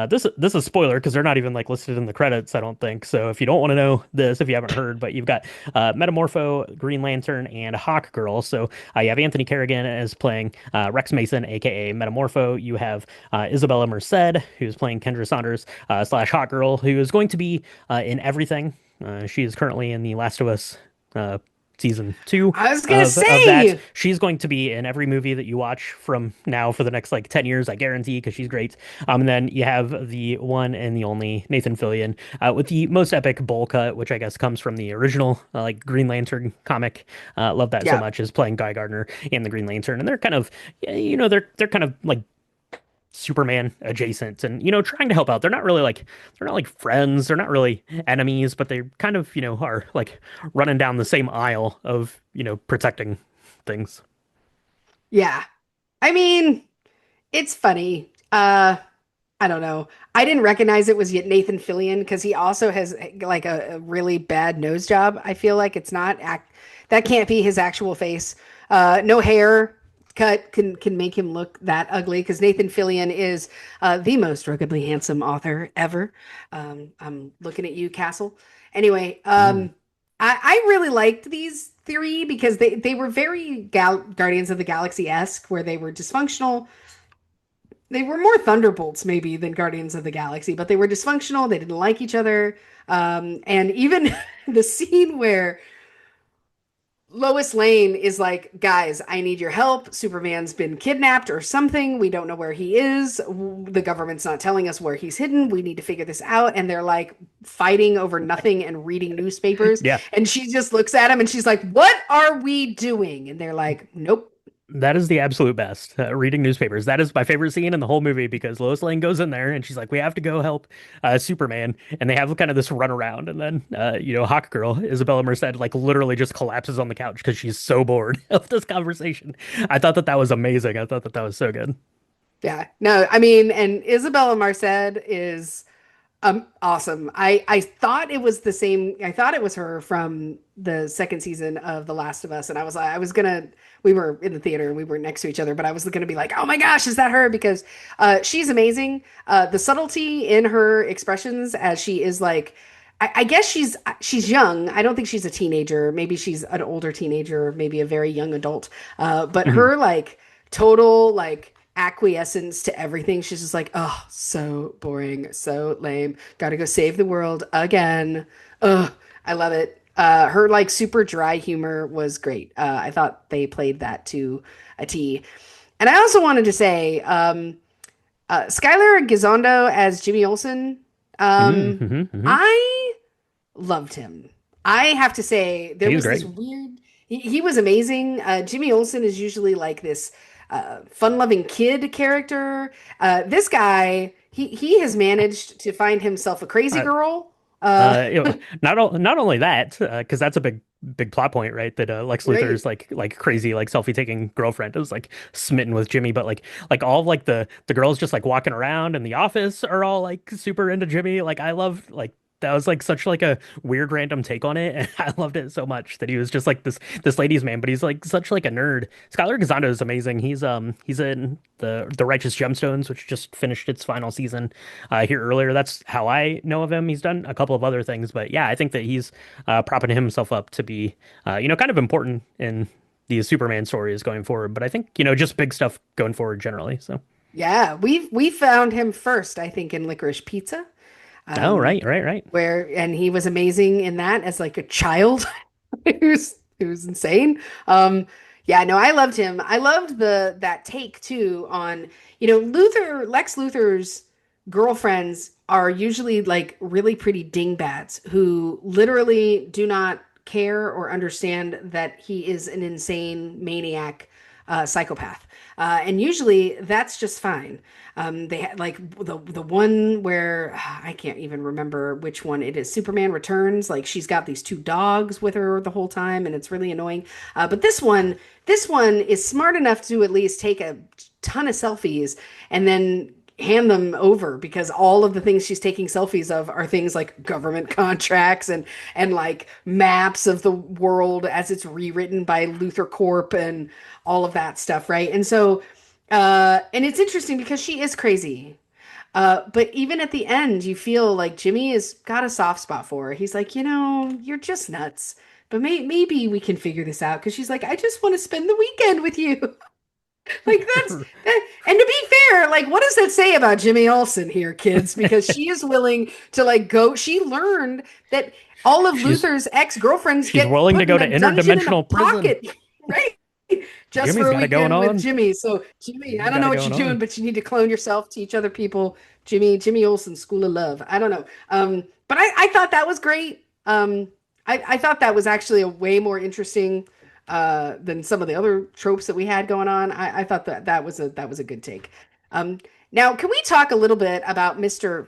this is spoiler because they're not even like listed in the credits, I don't think. So if you don't want to know this, if you haven't heard, but you've got Metamorpho, Green Lantern, and Hawk Girl. So you have Anthony Kerrigan as playing Rex Mason, aka Metamorpho. You have Isabella Merced, who's playing Kendra Saunders slash Hawk Girl, who is going to be in everything. She is currently in The Last of Us uh, season two I was gonna of that. say, She's going to be in every movie that you watch from now for the next like 10 years, I guarantee, because she's great. And then you have the one and the only Nathan Fillion with the most epic bowl cut, which I guess comes from the original like Green Lantern comic. Love that so yeah, much, is playing Guy Gardner in the Green Lantern. And they're kind of, they're kind of like Superman adjacent and trying to help out. They're not like friends, they're not really enemies, but they kind of, are like running down the same aisle of, protecting things. yeah. I mean, it's funny. I don't know. I didn't recognize it was yet Nathan Fillion because he also has like a really bad nose job. I feel like it's not act that can't be his actual face. No hair cut can make him look that ugly because Nathan Fillion is the most ruggedly handsome author ever. I'm looking at you, Castle. Anyway, Mm. I really liked these three because they were very Guardians of the Galaxy-esque, where they were dysfunctional. They were more Thunderbolts maybe than Guardians of the Galaxy, but they were dysfunctional. They didn't like each other. And even the scene where Lois Lane is like, guys, I need your help. Superman's been kidnapped or something. We don't know where he is. The government's not telling us where he's hidden. We need to figure this out. And they're like fighting over nothing and reading newspapers. Yeah, And she just looks at him and she's like, what are we doing? And they're like, nope. that is the absolute best. Reading newspapers. That is my favorite scene in the whole movie because Lois Lane goes in there and she's like, "We have to go help Superman," and they have kind of this run around, and then Hawk Girl Isabella Merced like literally just collapses on the couch because she's so bored of this conversation. I thought that was amazing. I thought that was so good. Yeah. No, I mean, and Isabella Marced is awesome. I thought it was the same. I thought it was her from the second season of The Last of Us, and I was gonna. We were in the theater and we were next to each other, but I was gonna be like, "Oh my gosh, is that her?" Because she's amazing. The subtlety in her expressions as she is like, I guess she's young. I don't think she's a teenager. Maybe she's an older teenager, maybe a very young adult. But Mhm. her like total like acquiescence to everything. She's just like, oh, so boring, so lame. Gotta go save the world again. Ugh, I love it. Her like super dry humor was great. I thought they played that to a T. And I also wanted to say, Skylar Gisondo as Jimmy Olsen. Hmm. Um, Hmm. I loved him. I have to say, there He's was this great. weird. He was amazing. Jimmy Olsen is usually like this fun-loving kid character. This guy, he has managed to find himself a crazy Uh, girl. Uh, not only that, because that's a big plot point, right? That Lex right. Luthor's like crazy like selfie taking girlfriend is like smitten with Jimmy, but like all of like the girls just like walking around in the office are all like super into Jimmy. Like I love like. That was like such like a weird random take on it, and I loved it so much that he was just like this ladies' man, but he's like such like a nerd. Skylar Gisondo is amazing. He's in the Righteous Gemstones, which just finished its final season here earlier. That's how I know of him. He's done a couple of other things, but yeah, I think that he's propping himself up to be, kind of important in these Superman stories going forward. But I think, just big stuff going forward generally. So, Yeah, we found him first, I think, in Licorice Pizza. oh, Um, right. where and he was amazing in that as like a child who's insane. Yeah, no, I loved him. I loved the that take too on, Lex Luthor's girlfriends are usually like really pretty dingbats who literally do not care or understand that he is an insane maniac psychopath. And usually that's just fine. They had like the one where I can't even remember which one it is. Superman Returns. Like she's got these two dogs with her the whole time, and it's really annoying. But this one is smart enough to at least take a ton of selfies and then hand them over because all of the things she's taking selfies of are things like government contracts and like maps of the world as it's rewritten by Luthor Corp and all of that stuff, right? And so and it's interesting because she is crazy. But even at the end, you feel like Jimmy has got a soft spot for her. He's like, you're just nuts. But maybe we can figure this out because she's like, I just want to spend the weekend with you. Like that's that, and to be fair, like what does that say about Jimmy Olsen here, kids? Because she is willing to like go. She learned that all of she's Luther's ex-girlfriends she's get willing to put go in to a dungeon in a interdimensional prison. pocket, right? Just Jimmy's for a got it going weekend with on. Jimmy. So Jimmy, I Jimmy's don't got know it what going you're on. doing, but you need to clone yourself, teach other people. Jimmy Olsen, School of Love. I don't know. But I thought that was great. I thought that was actually a way more interesting than some of the other tropes that we had going on. I thought that was a good take. Um, Now, can we talk a little bit about Mr.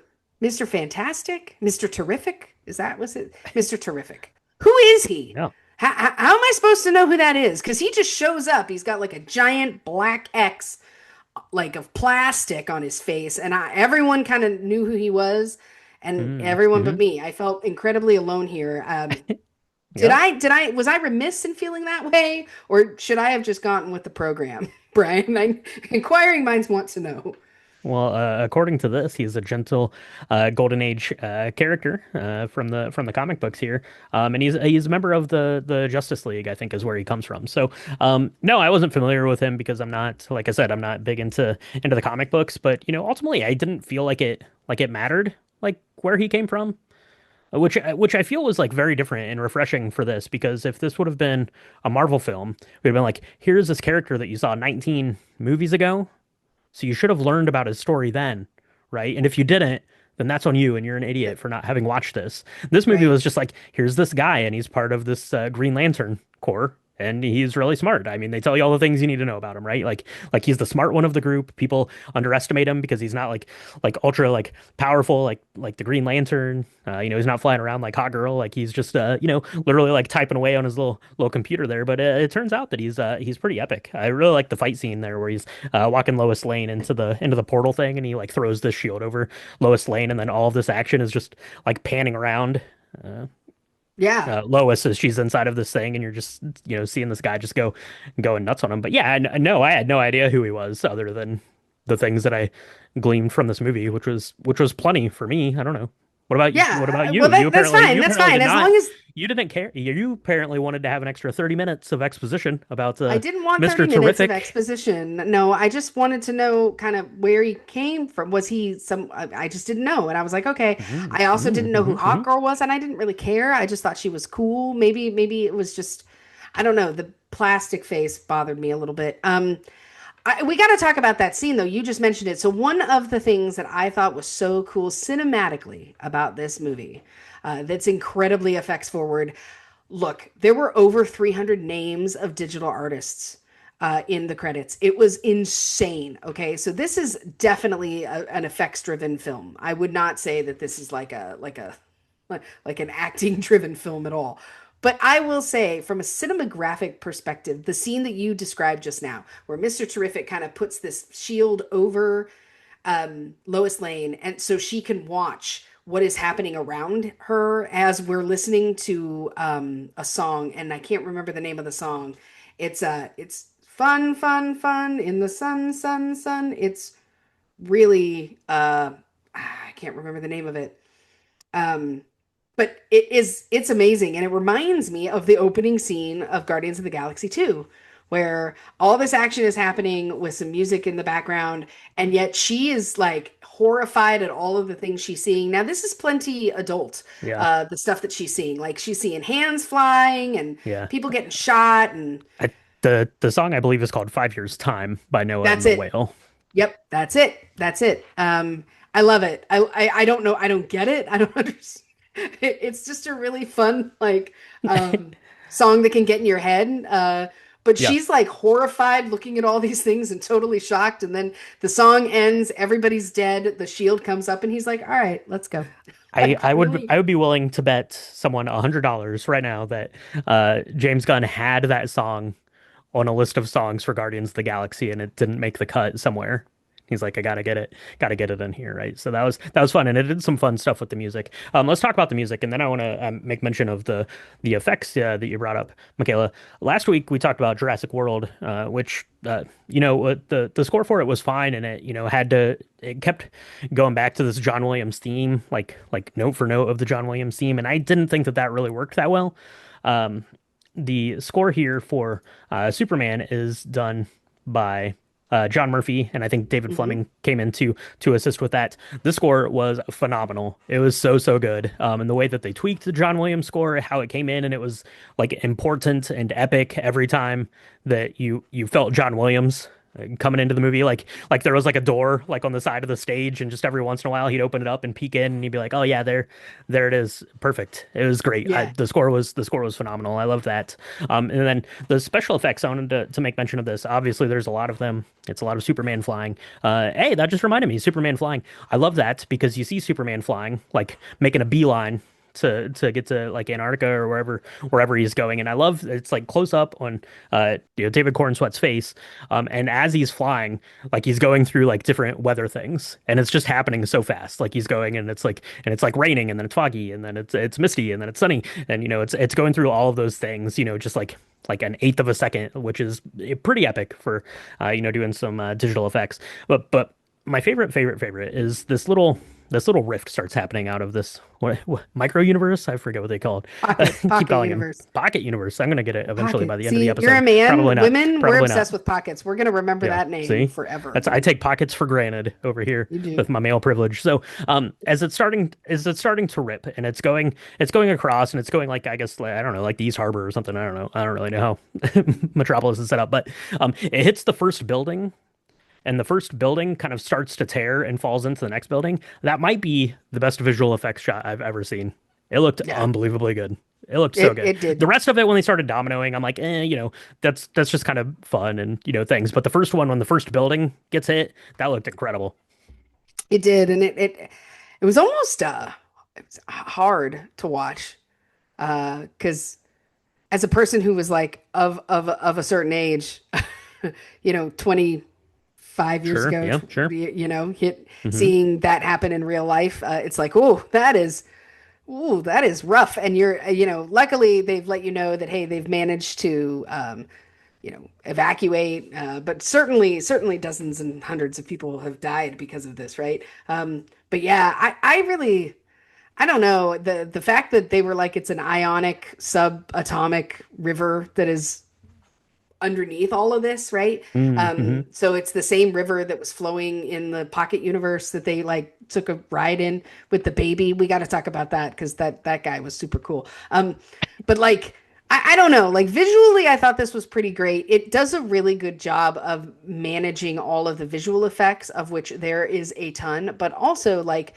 Fantastic, Mr. Terrific? Was it Mr. Terrific? Who is he? Yeah. How am I supposed to know who that is? Because he just shows up. He's got like a giant black X, like of plastic on his face, and everyone kind of knew who he was, and everyone but Hmm. me. I felt incredibly alone here. Did Yeah. was I remiss in feeling that way, or should I have just gotten with the program, Brian? Inquiring minds want to know. Well, according to this, he's a gentle, Golden Age character from the comic books here, and he's a member of the Justice League, I think, is where he comes from. So, no, I wasn't familiar with him because I'm not, like I said, I'm not big into the comic books. But ultimately, I didn't feel like it mattered, like where he came from, which I feel was like very different and refreshing for this because if this would have been a Marvel film, we'd have been like, here's this character that you saw 19 movies ago. So you should have learned about his story then, right? And if you didn't, then that's on you and you're an idiot for not having watched this. This movie Right. was just like, here's this guy and he's part of this Green Lantern Corps and he's really smart. I mean, they tell you all the things you need to know about him, right? Like he's the smart one of the group. People underestimate him because he's not like ultra like powerful like the Green Lantern. He's not flying around like Hot Girl. Like he's just literally like typing away on his little computer there. But it turns out that he's pretty epic. I really like the fight scene there where he's walking Lois Lane into the portal thing and he like throws this shield over Lois Lane and then all of this action is just like panning around. Uh, Yeah. Lois as she's inside of this thing, and you're just seeing this guy just going nuts on him. But yeah, no, I had no idea who he was other than the things that I gleaned from this movie, which was plenty for me. I don't know. what Yeah, about you? well that's fine. You That's apparently fine. did As not. long as You didn't care. You apparently wanted to have an extra 30 minutes of exposition about I didn't want Mr. 30 minutes of Terrific. exposition. No, I just wanted to know kind of where he came from. Was he some, I just didn't know. And I was like, okay. Mhm, I also mhm, didn't know who mhm, Hawk mhm. Girl was, and I didn't really care. I just thought she was cool. Maybe it was just, I don't know. The plastic face bothered me a little bit. We got to talk about that scene though. You just mentioned it. So one of the things that I thought was so cool cinematically about this movie, that's incredibly effects forward. Look, there were over 300 names of digital artists in the credits. It was insane. Okay, so this is definitely an effects-driven film. I would not say that this is like an acting-driven film at all. But I will say, from a cinematographic perspective, the scene that you described just now, where Mr. Terrific kind of puts this shield over Lois Lane, and so she can watch what is happening around her as we're listening to a song, and I can't remember the name of the song. It's fun, fun, fun in the sun, sun, sun. It's really I can't remember the name of it. Um, but it's amazing, and it reminds me of the opening scene of Guardians of the Galaxy 2, where all this action is happening with some music in the background, and yet she is like horrified at all of the things she's seeing. Now this is plenty adult, Yeah, the stuff that she's seeing. Like she's seeing hands flying and yeah. people getting shot, and I, the song I believe is called 5 Years Time by Noah that's and the it. Whale. Yep, that's it. That's it. I love it. I don't know. I don't get it. I don't understand. It's just a really fun song that can get in your head. But Yeah. she's like horrified, looking at all these things and totally shocked. And then the song ends. Everybody's dead. The shield comes up, and he's like, "All right, let's go." Like I really. would be willing to bet someone $100 right now that James Gunn had that song on a list of songs for Guardians of the Galaxy and it didn't make the cut somewhere. He's like, I gotta get it in here, right? So that was fun, and it did some fun stuff with the music. Let's talk about the music, and then I want to make mention of the effects that you brought up, Michaela. Last week we talked about Jurassic World, which the score for it was fine, and it kept going back to this John Williams theme, like note for note of the John Williams theme, and I didn't think that really worked that well. Um, the score here for Superman is done by John Murphy, and I think David Mhm. Fleming came in to assist with that. The score was phenomenal. It was so good. And the way that they tweaked the John Williams score, how it came in, and it was like important and epic every time that you felt John Williams coming into the movie. Like there was like a door like on the side of the stage, and just every once in a while he'd open it up and peek in, and he'd be like, "Oh yeah, there it is, perfect." It was great. Yeah. The score was phenomenal. I loved that. And then the special effects. I wanted to make mention of this. Obviously, there's a lot of them. It's a lot of Superman flying. Hey, that just reminded me, Superman flying. I love that because you see Superman flying, like making a beeline to get to like Antarctica or wherever he's going. And I love it's like close up on David Cornsweet's face. And as he's flying, like he's going through like different weather things, and it's just happening so fast. Like he's going and it's like raining, and then it's foggy, and then it's misty, and then it's sunny, and it's going through all of those things. Just like an eighth of a second, which is pretty epic for doing some digital effects. But my favorite is this little rift starts happening out of this what micro universe. I forget what they call it. Keep Pocket calling him universe. pocket universe. I'm gonna get it eventually by Pocket. the end of the See, you're a episode. Probably man. not. Women, we're Probably not. obsessed with pockets. We're gonna remember Yeah. that name See, forever. that's I take pockets for granted over here You do. with my male privilege. So, as it's starting to rip, and it's going across, and it's going like I guess like, I don't know, like the East Harbor or something. I don't know. I don't really know how Metropolis is set up, but it hits the first building, and the first building kind of starts to tear and falls into the next building. That might be the best visual effects shot I've ever seen. It looked Yeah, unbelievably good. It looked so it good. it did. The rest of it, when they started dominoing, I'm like, that's just kind of fun and things. But the first one, when the first building gets hit, that looked incredible. It did, and it was almost it was hard to watch because as a person who was like of a certain age, 25 years Sure, ago, yeah, sure. hit Hmm. seeing that happen in real life, it's like, oh, that is rough. And you're, luckily they've let you know that, hey, they've managed to, evacuate. But certainly dozens and hundreds of people have died because of this, right? But yeah, I don't know, the fact that they were like it's an ionic subatomic river that is underneath all of this, right? Mm-hmm. So it's the same river that was flowing in the Pocket Universe that they like took a ride in with the baby. We got to talk about that because that guy was super cool. But like I don't know, like visually, I thought this was pretty great. It does a really good job of managing all of the visual effects, of which there is a ton, but also like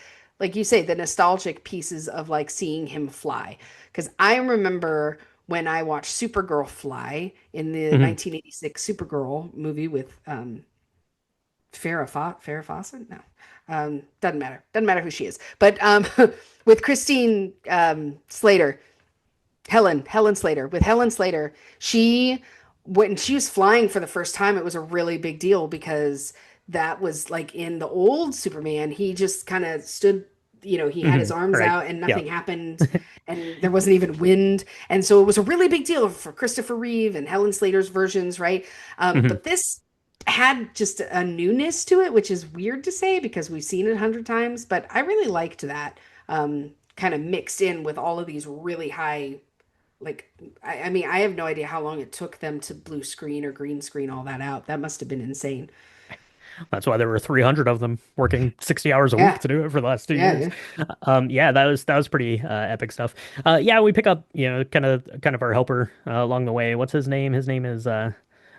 you say, the nostalgic pieces of like seeing him fly. Because I remember when I watched Supergirl fly in the Hmm. 1986 Supergirl movie with Farrah Fawcett? No. Doesn't matter. Doesn't matter who she is. But with Christine Slater, Helen Slater. With Helen Slater, she when she was flying for the first time, it was a really big deal because that was like in the old Superman, he just kind of stood, he had Hmm. his arms Right. out and Yeah. nothing happened and there wasn't even wind. And so it was a really big deal for Christopher Reeve and Helen Slater's versions, right? Hmm. But this had just a newness to it, which is weird to say because we've seen it 100 times, but I really liked that kind of mixed in with all of these really high like I mean I have no idea how long it took them to blue screen or green screen all that out. That must have been insane. That's why there were 300 of them working 60 hours a week Yeah, to do it for the last 2 years. yeah, Yeah, that was pretty epic stuff. Yeah, we pick up, kind of our helper along the way. What's his name? His name is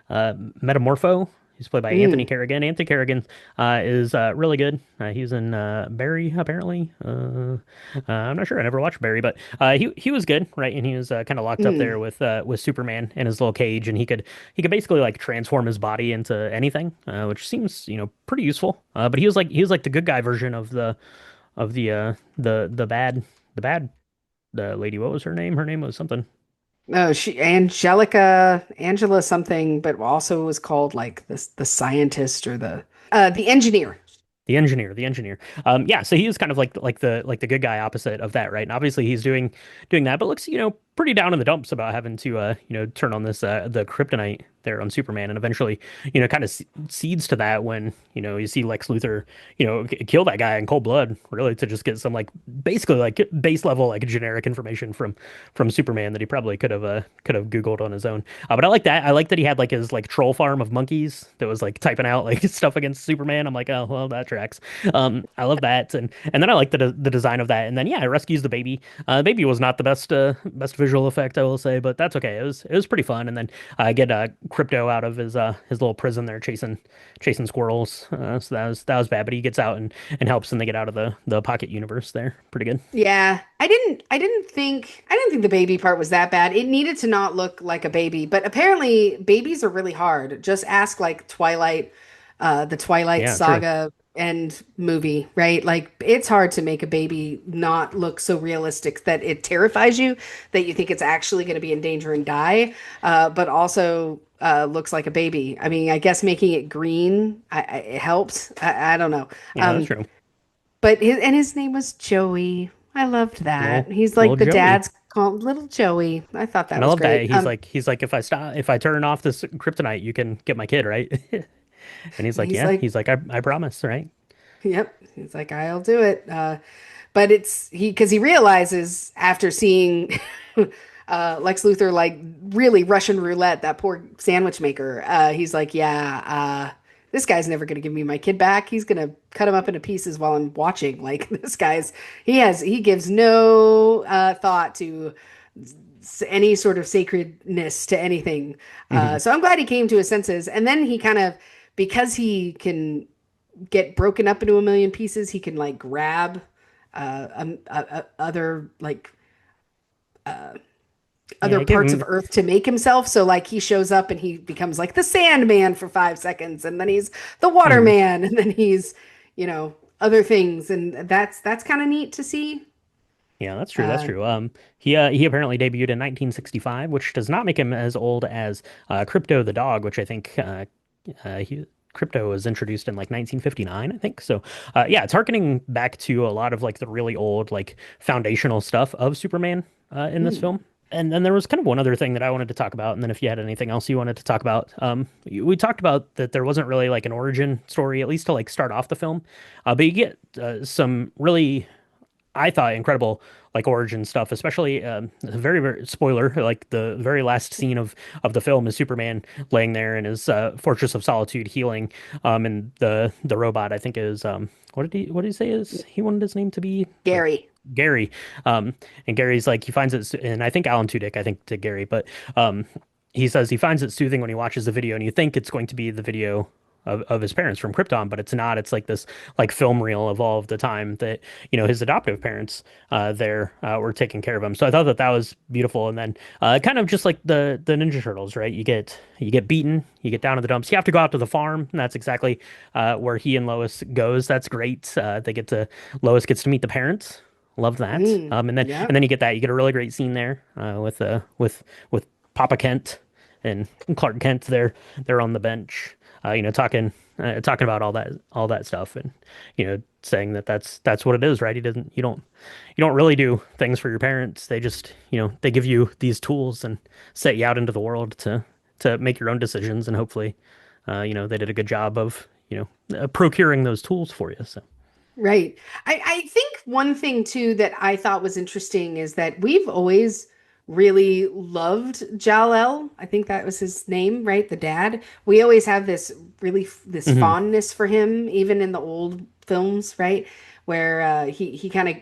Metamorpho. He's played by yeah. Anthony Carrigan. Anthony Carrigan is really good. He's in Barry, apparently. I'm not sure. I never watched Barry, but he was good, right? And he was kind of locked up there Mm. with Superman in his little cage, and he could basically like transform his body into anything, which seems pretty useful. But he was like the good guy version of the bad lady. What was her name? Her name was something. Oh, Angela something, but also was called like the scientist or the engineer. The engineer. Yeah, so he was kind of like the good guy opposite of that, right? And obviously he's doing that, but looks, pretty down in the dumps about having to turn on this the kryptonite there on Superman, and eventually, kind of cedes to that when, you see Lex Luthor, kill that guy in cold blood, really to just get some like basically like base level like generic information from Superman that he probably could have Googled on his own. But I like that. I like that he had like his like troll farm of monkeys that was like typing out like stuff against Superman. I'm like, oh well, that tracks. I love that, and then I like the design of that, and then yeah, it rescues the baby. The baby was not the best visual effect, I will say, but that's okay. It was pretty fun, and then I get Crypto out of his little prison there chasing squirrels. So that was bad, but he gets out and helps, and they get out of the pocket universe there. Pretty good. Yeah, I didn't think the baby part was that bad. It needed to not look like a baby, but apparently babies are really hard. Just ask like the Twilight Yeah, true. Saga end movie, right? Like it's hard to make a baby not look so realistic that it terrifies you, that you think it's actually going to be in danger and die, but also looks like a baby. I mean, I guess making it green, it helped. I don't know. Yeah, that's Um, true. but his name was Joey. I loved that. He's Little like the Joey. dad's called little Joey. I thought that And I was love that great. he's like if I turn off this kryptonite, you can get my kid, right? And he's like, He's yeah. like, He's like, I promise, right? yep. He's like, I'll do it. But because he realizes after seeing Lex Luthor like really Russian roulette that poor sandwich maker. He's like, yeah, this guy's never gonna give me my kid back. He's gonna cut him up into pieces while I'm watching. Like this guy's he gives no thought to any sort of sacredness to anything. Hmm. So I'm glad he came to his senses, and then he kind of because he can get broken up into a million pieces, he can like grab other like Yeah, other I give parts of him. Earth to make himself. So like he shows up and he becomes like the Sandman for 5 seconds, and then he's the Mhm. Waterman, and then he's other things, and that's kind of neat to see. Yeah, that's true. That's Uh, true. He apparently debuted in 1965, which does not make him as old as Crypto the dog, which I think Crypto was introduced in like 1959, I think. So, yeah, it's harkening back to a lot of like the really old like foundational stuff of Superman in this hmm. film. And then there was kind of one other thing that I wanted to talk about, and then if you had anything else you wanted to talk about, we talked about that there wasn't really like an origin story, at least to like start off the film, but you get some really I thought incredible like origin stuff, especially very, very spoiler, like the very last scene of the film is Superman laying there in his Fortress of Solitude healing, and the robot I think is what did he say is he wanted his name to be like Gary. Gary, um, and Gary's like he finds it, and I think Alan Tudyk I think did Gary, but um, he says he finds it soothing when he watches the video, and you think it's going to be the video of his parents from Krypton, but it's not. It's like this like film reel of all of the time that his adoptive parents there were taking care of him. So I thought that that was beautiful. And then kind of just like the Ninja Turtles, right? You get beaten, you get down to the dumps. You have to go out to the farm, and that's exactly where he and Lois goes. That's great. They get to Lois gets to meet the parents. Love that. And then Yeah. you get a really great scene there with Papa Kent and Clark Kent. They're on the bench, talking about all that stuff, and saying that that's what it is, right? He doesn't you don't really do things for your parents. They just they give you these tools and set you out into the world to make your own decisions, and hopefully, they did a good job of procuring those tools for you. So. Right. I think one thing too that I thought was interesting is that we've always really loved Jal-El. I think that was his name, right? The dad. We always have this Hmm. fondness for him, even in the old films, right? Where he kind of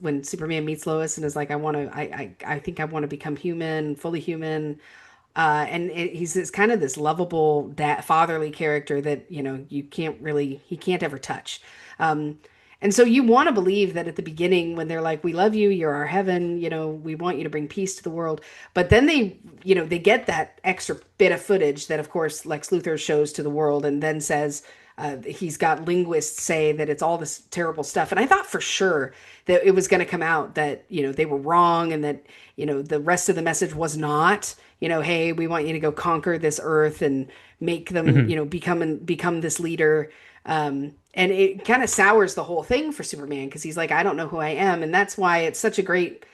when Superman meets Lois and is like, I think I want to become human, fully human. He's this kind of this lovable dad, fatherly character that he can't ever touch. Um, and so you want to believe that at the beginning when they're like, we love you, you're our heaven, we want you to bring peace to the world. But then they get that extra bit of footage that, of course, Lex Luthor shows to the world and then says, he's got linguists say that it's all this terrible stuff. And I thought for sure that it was going to come out that, they were wrong and that, the rest of the message was not, hey, we want you to go conquer this earth and make them, Hmm. become this leader. And it kind of sours the whole thing for Superman because he's like, I don't know who I am. And that's why it's such a great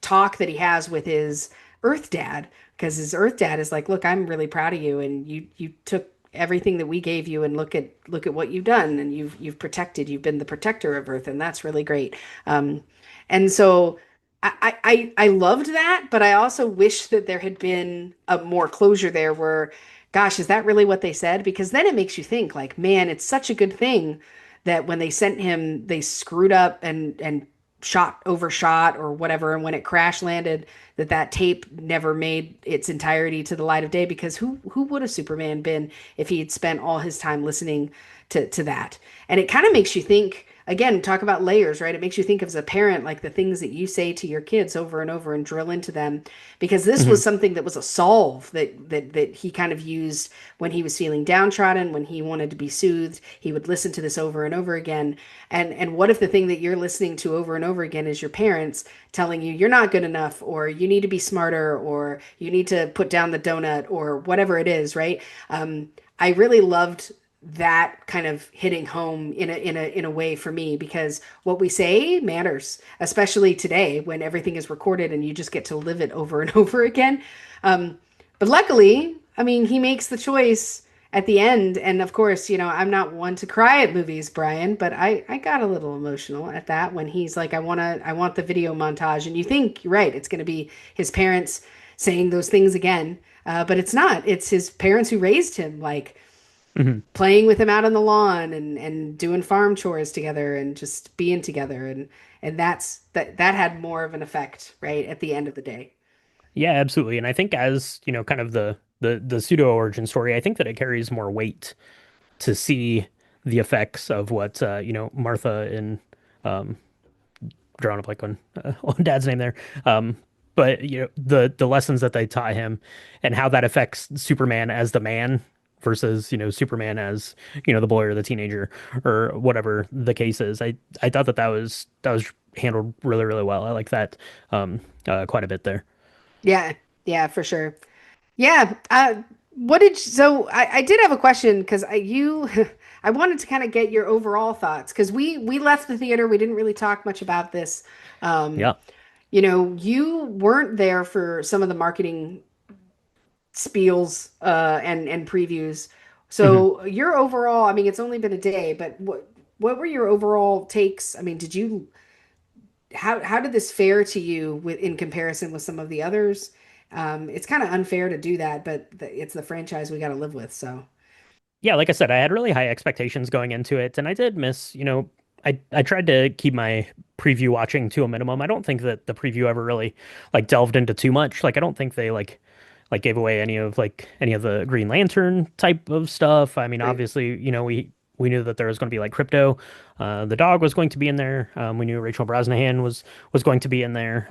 talk that he has with his Earth dad, because his Earth dad is like, look, I'm really proud of you, and you took everything that we gave you and look at what you've done, and you've been the protector of Earth, and that's really great. And so I loved that, but I also wish that there had been a more closure there where, gosh, is that really what they said? Because then it makes you think like, man, it's such a good thing that when they sent him, they screwed up and overshot or whatever, and when it crash landed, that tape never made its entirety to the light of day, because who would have Superman been if he had spent all his time listening to that? And it kind of makes you think, again, talk about layers, right? It makes you think of, as a parent, like the things that you say to your kids over and over and drill into them, because this was Hmm. something that was a solve that he kind of used when he was feeling downtrodden, when he wanted to be soothed. He would listen to this over and over again. And what if the thing that you're listening to over and over again is your parents telling you you're not good enough, or you need to be smarter, or you need to put down the donut, or whatever it is, right? I really loved that kind of hitting home in a way for me, because what we say matters, especially today when everything is recorded and you just get to live it over and over again. But luckily, I mean, he makes the choice at the end, and of course, I'm not one to cry at movies, Brian, but I got a little emotional at that when he's like, I want the video montage, and you think you're right, it's going to be his parents saying those things again, but it's not. It's his parents who raised him, like Hmm. playing with him out on the lawn and doing farm chores together and just being together, and that had more of an effect, right, at the end of the day. Yeah, absolutely. And I think as, kind of the pseudo origin story, I think that it carries more weight to see the effects of what Martha and um drawing up like on dad's name there. Um but the lessons that they taught him and how that affects Superman as the man versus, Superman as, the boy or the teenager or whatever the case is. I thought that was handled really, really well. I like that quite a bit there. Yeah, yeah, for sure. Yeah. So I did have a question because I wanted to kind of get your overall thoughts, because we left the theater. We didn't really talk much about this. Um, Yeah. you weren't there for some of the marketing spiels and previews. Mhm. So your overall, I mean, it's only been a day, but what were your overall takes? I mean, did you how did this fare to you with in comparison with some of the others? It's kind of unfair to do that, but it's the franchise we got to live with. So, Yeah, like I said, I had really high expectations going into it, and I did miss, I tried to keep my preview watching to a minimum. I don't think that the preview ever really like delved into too much. Like I don't think they like gave away any of the Green Lantern type of stuff. I mean, right. obviously, we knew that there was going to be like crypto. The dog was going to be in there. We knew Rachel Brosnahan was going to be in there.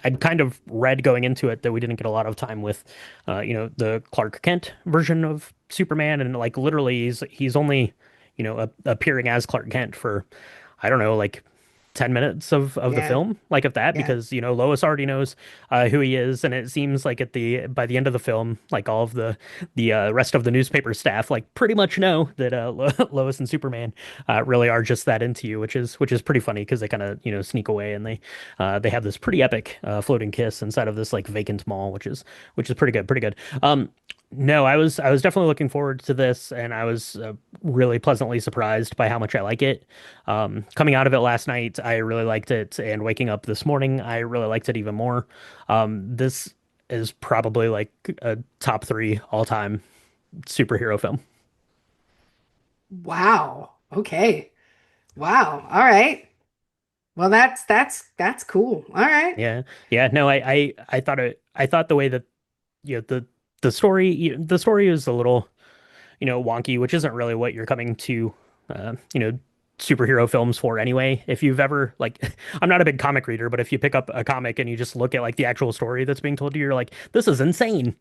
I'd kind of read going into it that we didn't get a lot of time with, the Clark Kent version of Superman, and like literally he's only, appearing as Clark Kent for, I don't know, like 10 minutes of the Yeah, film, like of that, yeah. because Lois already knows who he is, and it seems like at the by the end of the film, like all of the rest of the newspaper staff like pretty much know that Lois and Superman really are just that into you, which is pretty funny because they kind of sneak away, and they have this pretty epic floating kiss inside of this like vacant mall, which is pretty good, pretty good. No, I was definitely looking forward to this, and I was really pleasantly surprised by how much I like it. Coming out of it last night, I really liked it, and waking up this morning, I really liked it even more. This is probably like a top three all-time superhero film. Wow. Okay. Wow. All right. Well, that's cool. All right. Yeah, yeah. No, I thought I thought the way that the story the story is a little wonky, which isn't really what you're coming to, uh, you know, superhero films for anyway. If you've ever like, I'm not a big comic reader, but if you pick up a comic and you just look at like the actual story that's being told to you, you're like, this is insane,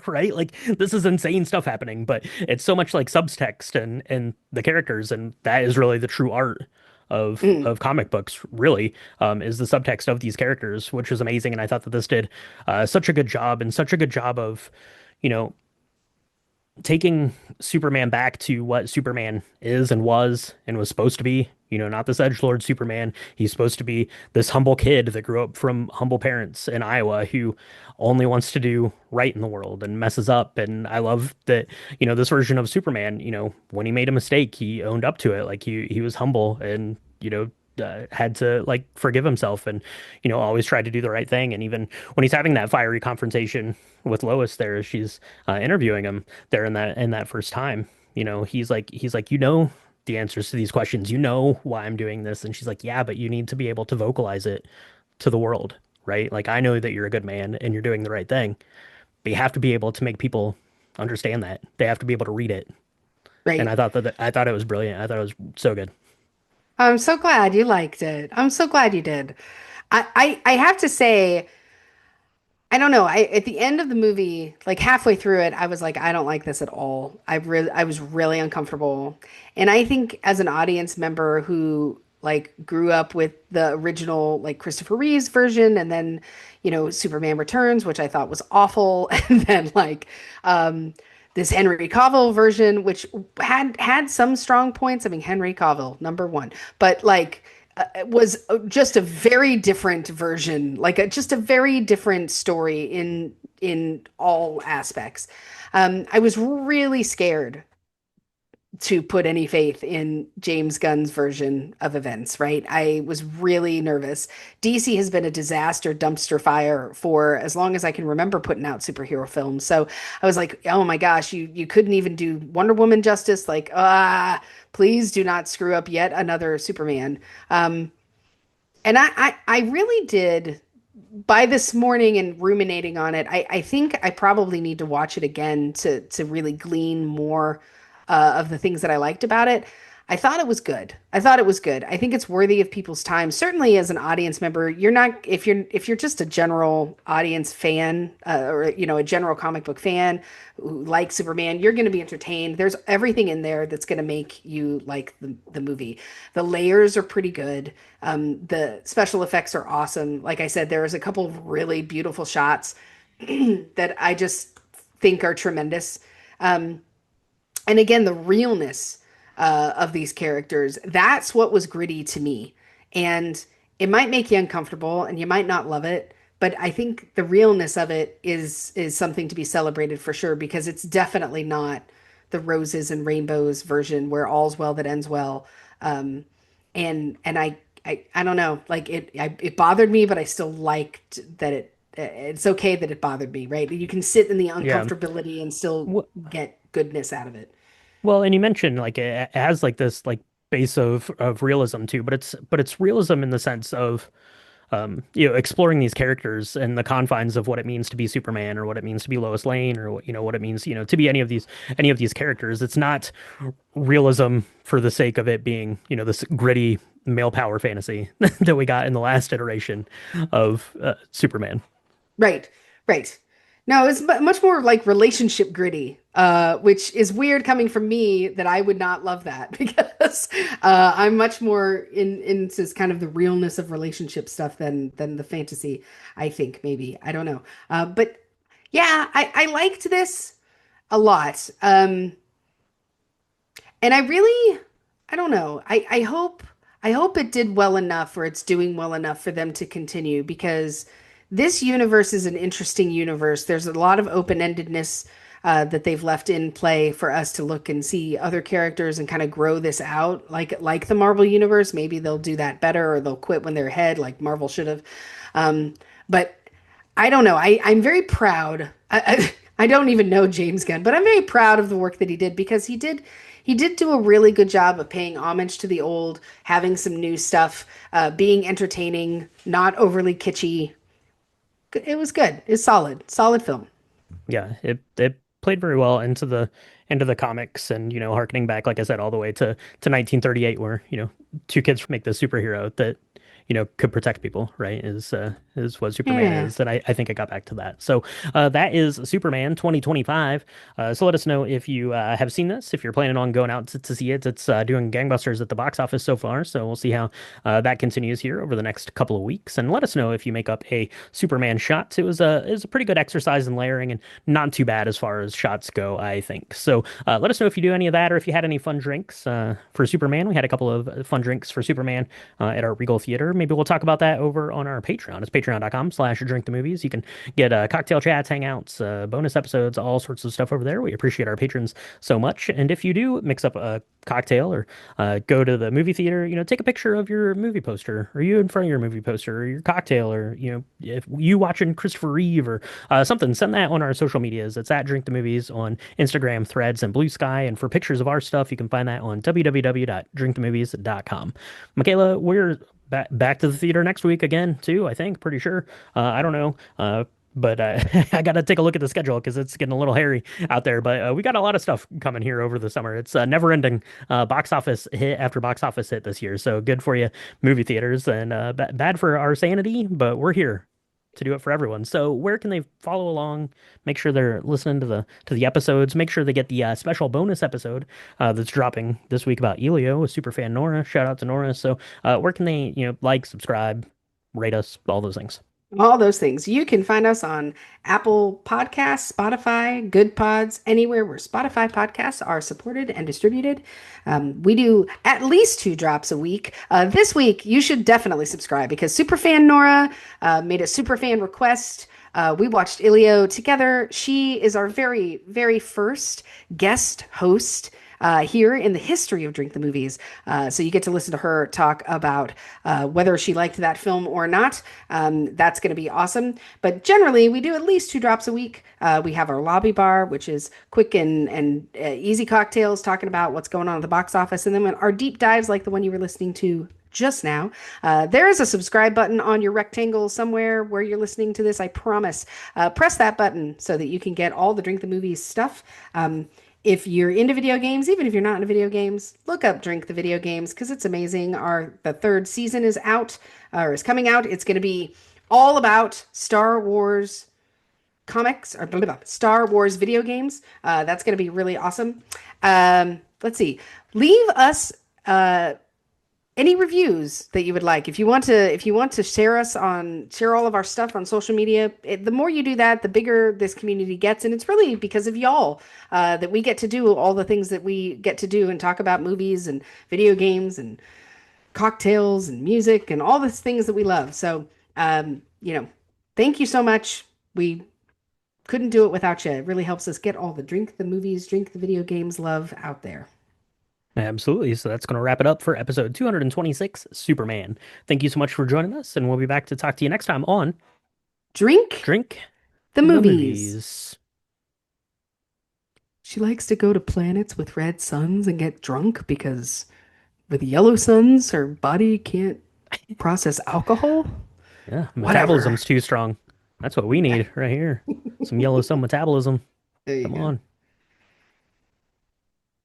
right? Like this is insane stuff happening, but it's so much like subtext and the characters, and that is really the true art Mm, of comic books, really, is the subtext of these characters, which is amazing. And I thought that this did such a good job, and such a good job of, you know, taking Superman back to what Superman is and was supposed to be. Not this edgelord Superman. He's supposed to be this humble kid that grew up from humble parents in Iowa who only wants to do right in the world and messes up. And I love that, this version of Superman, when he made a mistake, he owned up to it. Like he was humble and, had to like forgive himself and, always tried to do the right thing. And even when he's having that fiery confrontation with Lois there, as she's interviewing him there in that first time, he's like, the answers to these questions. You know why I'm doing this. And she's like, yeah, but you need to be able to vocalize it to the world, right? Like, I know that you're a good man and you're doing the right thing, but you have to be able to make people understand that. They have to be able to read it. And right. I thought it was brilliant. I thought it was so good. I'm so glad you liked it. I'm so glad you did. I have to say, I don't know. I at the end of the movie, like halfway through it, I was like, I don't like this at all. I was really uncomfortable. And I think as an audience member who like grew up with the original like Christopher Reeve's version and then, Superman Returns, which I thought was awful, and then like this Henry Cavill version, which had some strong points. I mean, Henry Cavill, number one, but like it was just a very different version, like just a very different story in all aspects. I was really scared to put any faith in James Gunn's version of events, right? I was really nervous. DC has been a disaster dumpster fire for as long as I can remember putting out superhero films. So I was like, oh my gosh, you couldn't even do Wonder Woman justice. Like, please do not screw up yet another Superman. And I really did by this morning and ruminating on it, I think I probably need to watch it again to really glean more of the things that I liked about it. I thought it was good. I thought it was good. I think it's worthy of people's time. Certainly, as an audience member, you're not if you're just a general audience fan or a general comic book fan who likes Superman, you're going to be entertained. There's everything in there that's going to make you like the movie. The layers are pretty good. The special effects are awesome. Like I said, there is a couple of really beautiful shots that I just think are tremendous. And again, the realness of these characters, that's what was gritty to me. And it might make you uncomfortable and you might not love it, but I think the realness of it is something to be celebrated for sure because it's definitely not the roses and rainbows version where all's well that ends well. Um, and I don't know, like it bothered me, but I still liked that it's okay that it bothered me, right? You can sit in the Yeah. uncomfortability and still get goodness out of it. Well, and you mentioned like it has like this like base of realism too, but it's realism in the sense of exploring these characters and the confines of what it means to be Superman or what it means to be Lois Lane or what what it means, to be any of these characters. It's not realism for the sake of it being, this gritty male power fantasy that we got in the last iteration of Superman. Right, right. No, it's much more like relationship gritty, which is weird coming from me that I would not love that because I'm much more into kind of the realness of relationship stuff than the fantasy, I think, maybe. I don't know. But yeah, I liked this a lot. And I don't know. I hope it did well enough or it's doing well enough for them to continue because this universe is an interesting universe. There's a lot of open-endedness that they've left in play for us to look and see other characters and kind of grow this out, like the Marvel universe. Maybe they'll do that better or they'll quit when they're ahead, like Marvel should have. But I don't know. I'm very proud. I don't even know James Gunn, but I'm very proud of the work that he did because he did do a really good job of paying homage to the old, having some new stuff, being entertaining, not overly kitschy. It was good. It's solid film. Yeah, it played very well into the comics and harkening back, like I said, all the way to 1938, where two kids make the superhero that could protect people, right? Is what Superman Yeah. is, and I think I got back to that. So that is Superman 2025. So let us know if you have seen this, if you're planning on going out to see it. It's doing gangbusters at the box office so far, so we'll see how that continues here over the next couple of weeks. And let us know if you make up a Superman shot. It was a pretty good exercise in layering and not too bad as far as shots go, I think. So let us know if you do any of that or if you had any fun drinks for Superman. We had a couple of fun drinks for Superman at our Regal Theater. Maybe we'll talk about that over on our Patreon. It's patreon.com/drink the movies. You can get cocktail chats, hangouts, bonus episodes, all sorts of stuff over there. We appreciate our patrons so much. And if you do mix up a cocktail or go to the movie theater, take a picture of your movie poster or you in front of your movie poster or your cocktail or, if you watching Christopher Reeve or something, send that on our social medias. It's at Drink the Movies on Instagram, Threads, and Blue Sky. And for pictures of our stuff, you can find that on www.drinkthemovies.com. Michaela, we're back to the theater next week again, too, I think, pretty sure. I don't know. But I got to take a look at the schedule because it's getting a little hairy out there. But we got a lot of stuff coming here over the summer. It's never ending box office hit after box office hit this year. So good for you, movie theaters, and bad for our sanity, but we're here to do it for everyone. So where can they follow along? Make sure they're listening to the episodes. Make sure they get the special bonus episode that's dropping this week about Elio with superfan Nora. Shout out to Nora. So where can they like, subscribe, rate us, all those things? All those things. You can find us on Apple Podcasts, Spotify, Good Pods, anywhere where Spotify podcasts are supported and distributed. We do at least 2 drops a week. This week, you should definitely subscribe because Superfan Nora made a superfan request. We watched Ilio together. She is our very, very first guest host here in the history of Drink the Movies. So you get to listen to her talk about whether she liked that film or not. That's going to be awesome. But generally, we do at least 2 drops a week. We have our lobby bar, which is quick and easy cocktails talking about what's going on at the box office. And then our deep dives like the one you were listening to just now. There is a subscribe button on your rectangle somewhere where you're listening to this, I promise. Press that button so that you can get all the Drink the Movies stuff. If you're into video games, even if you're not into video games, look up Drink the Video Games because it's amazing. The 3rd season is out or is coming out. It's going to be all about Star Wars comics or Star Wars video games. That's going to be really awesome. Let's see. Leave us any reviews that you would like. If you want to share all of our stuff on social media, the more you do that, the bigger this community gets. And it's really because of y'all that we get to do all the things that we get to do and talk about movies and video games and cocktails and music and all the things that we love. So, thank you so much. We Couldn't do it without you. It really helps us get all the drink the movies, drink the video games love out there. Absolutely. So that's going to wrap it up for episode 226, Superman. Thank you so much for joining us, and we'll be back to talk to you next time on Drink Drink the the movies. Movies. She likes to go to planets with red suns and get drunk because with yellow suns, her body can't process alcohol. Yeah, Whatever. metabolism's too strong. That's what we need right here. Some yellow sun metabolism. There you Come go. on.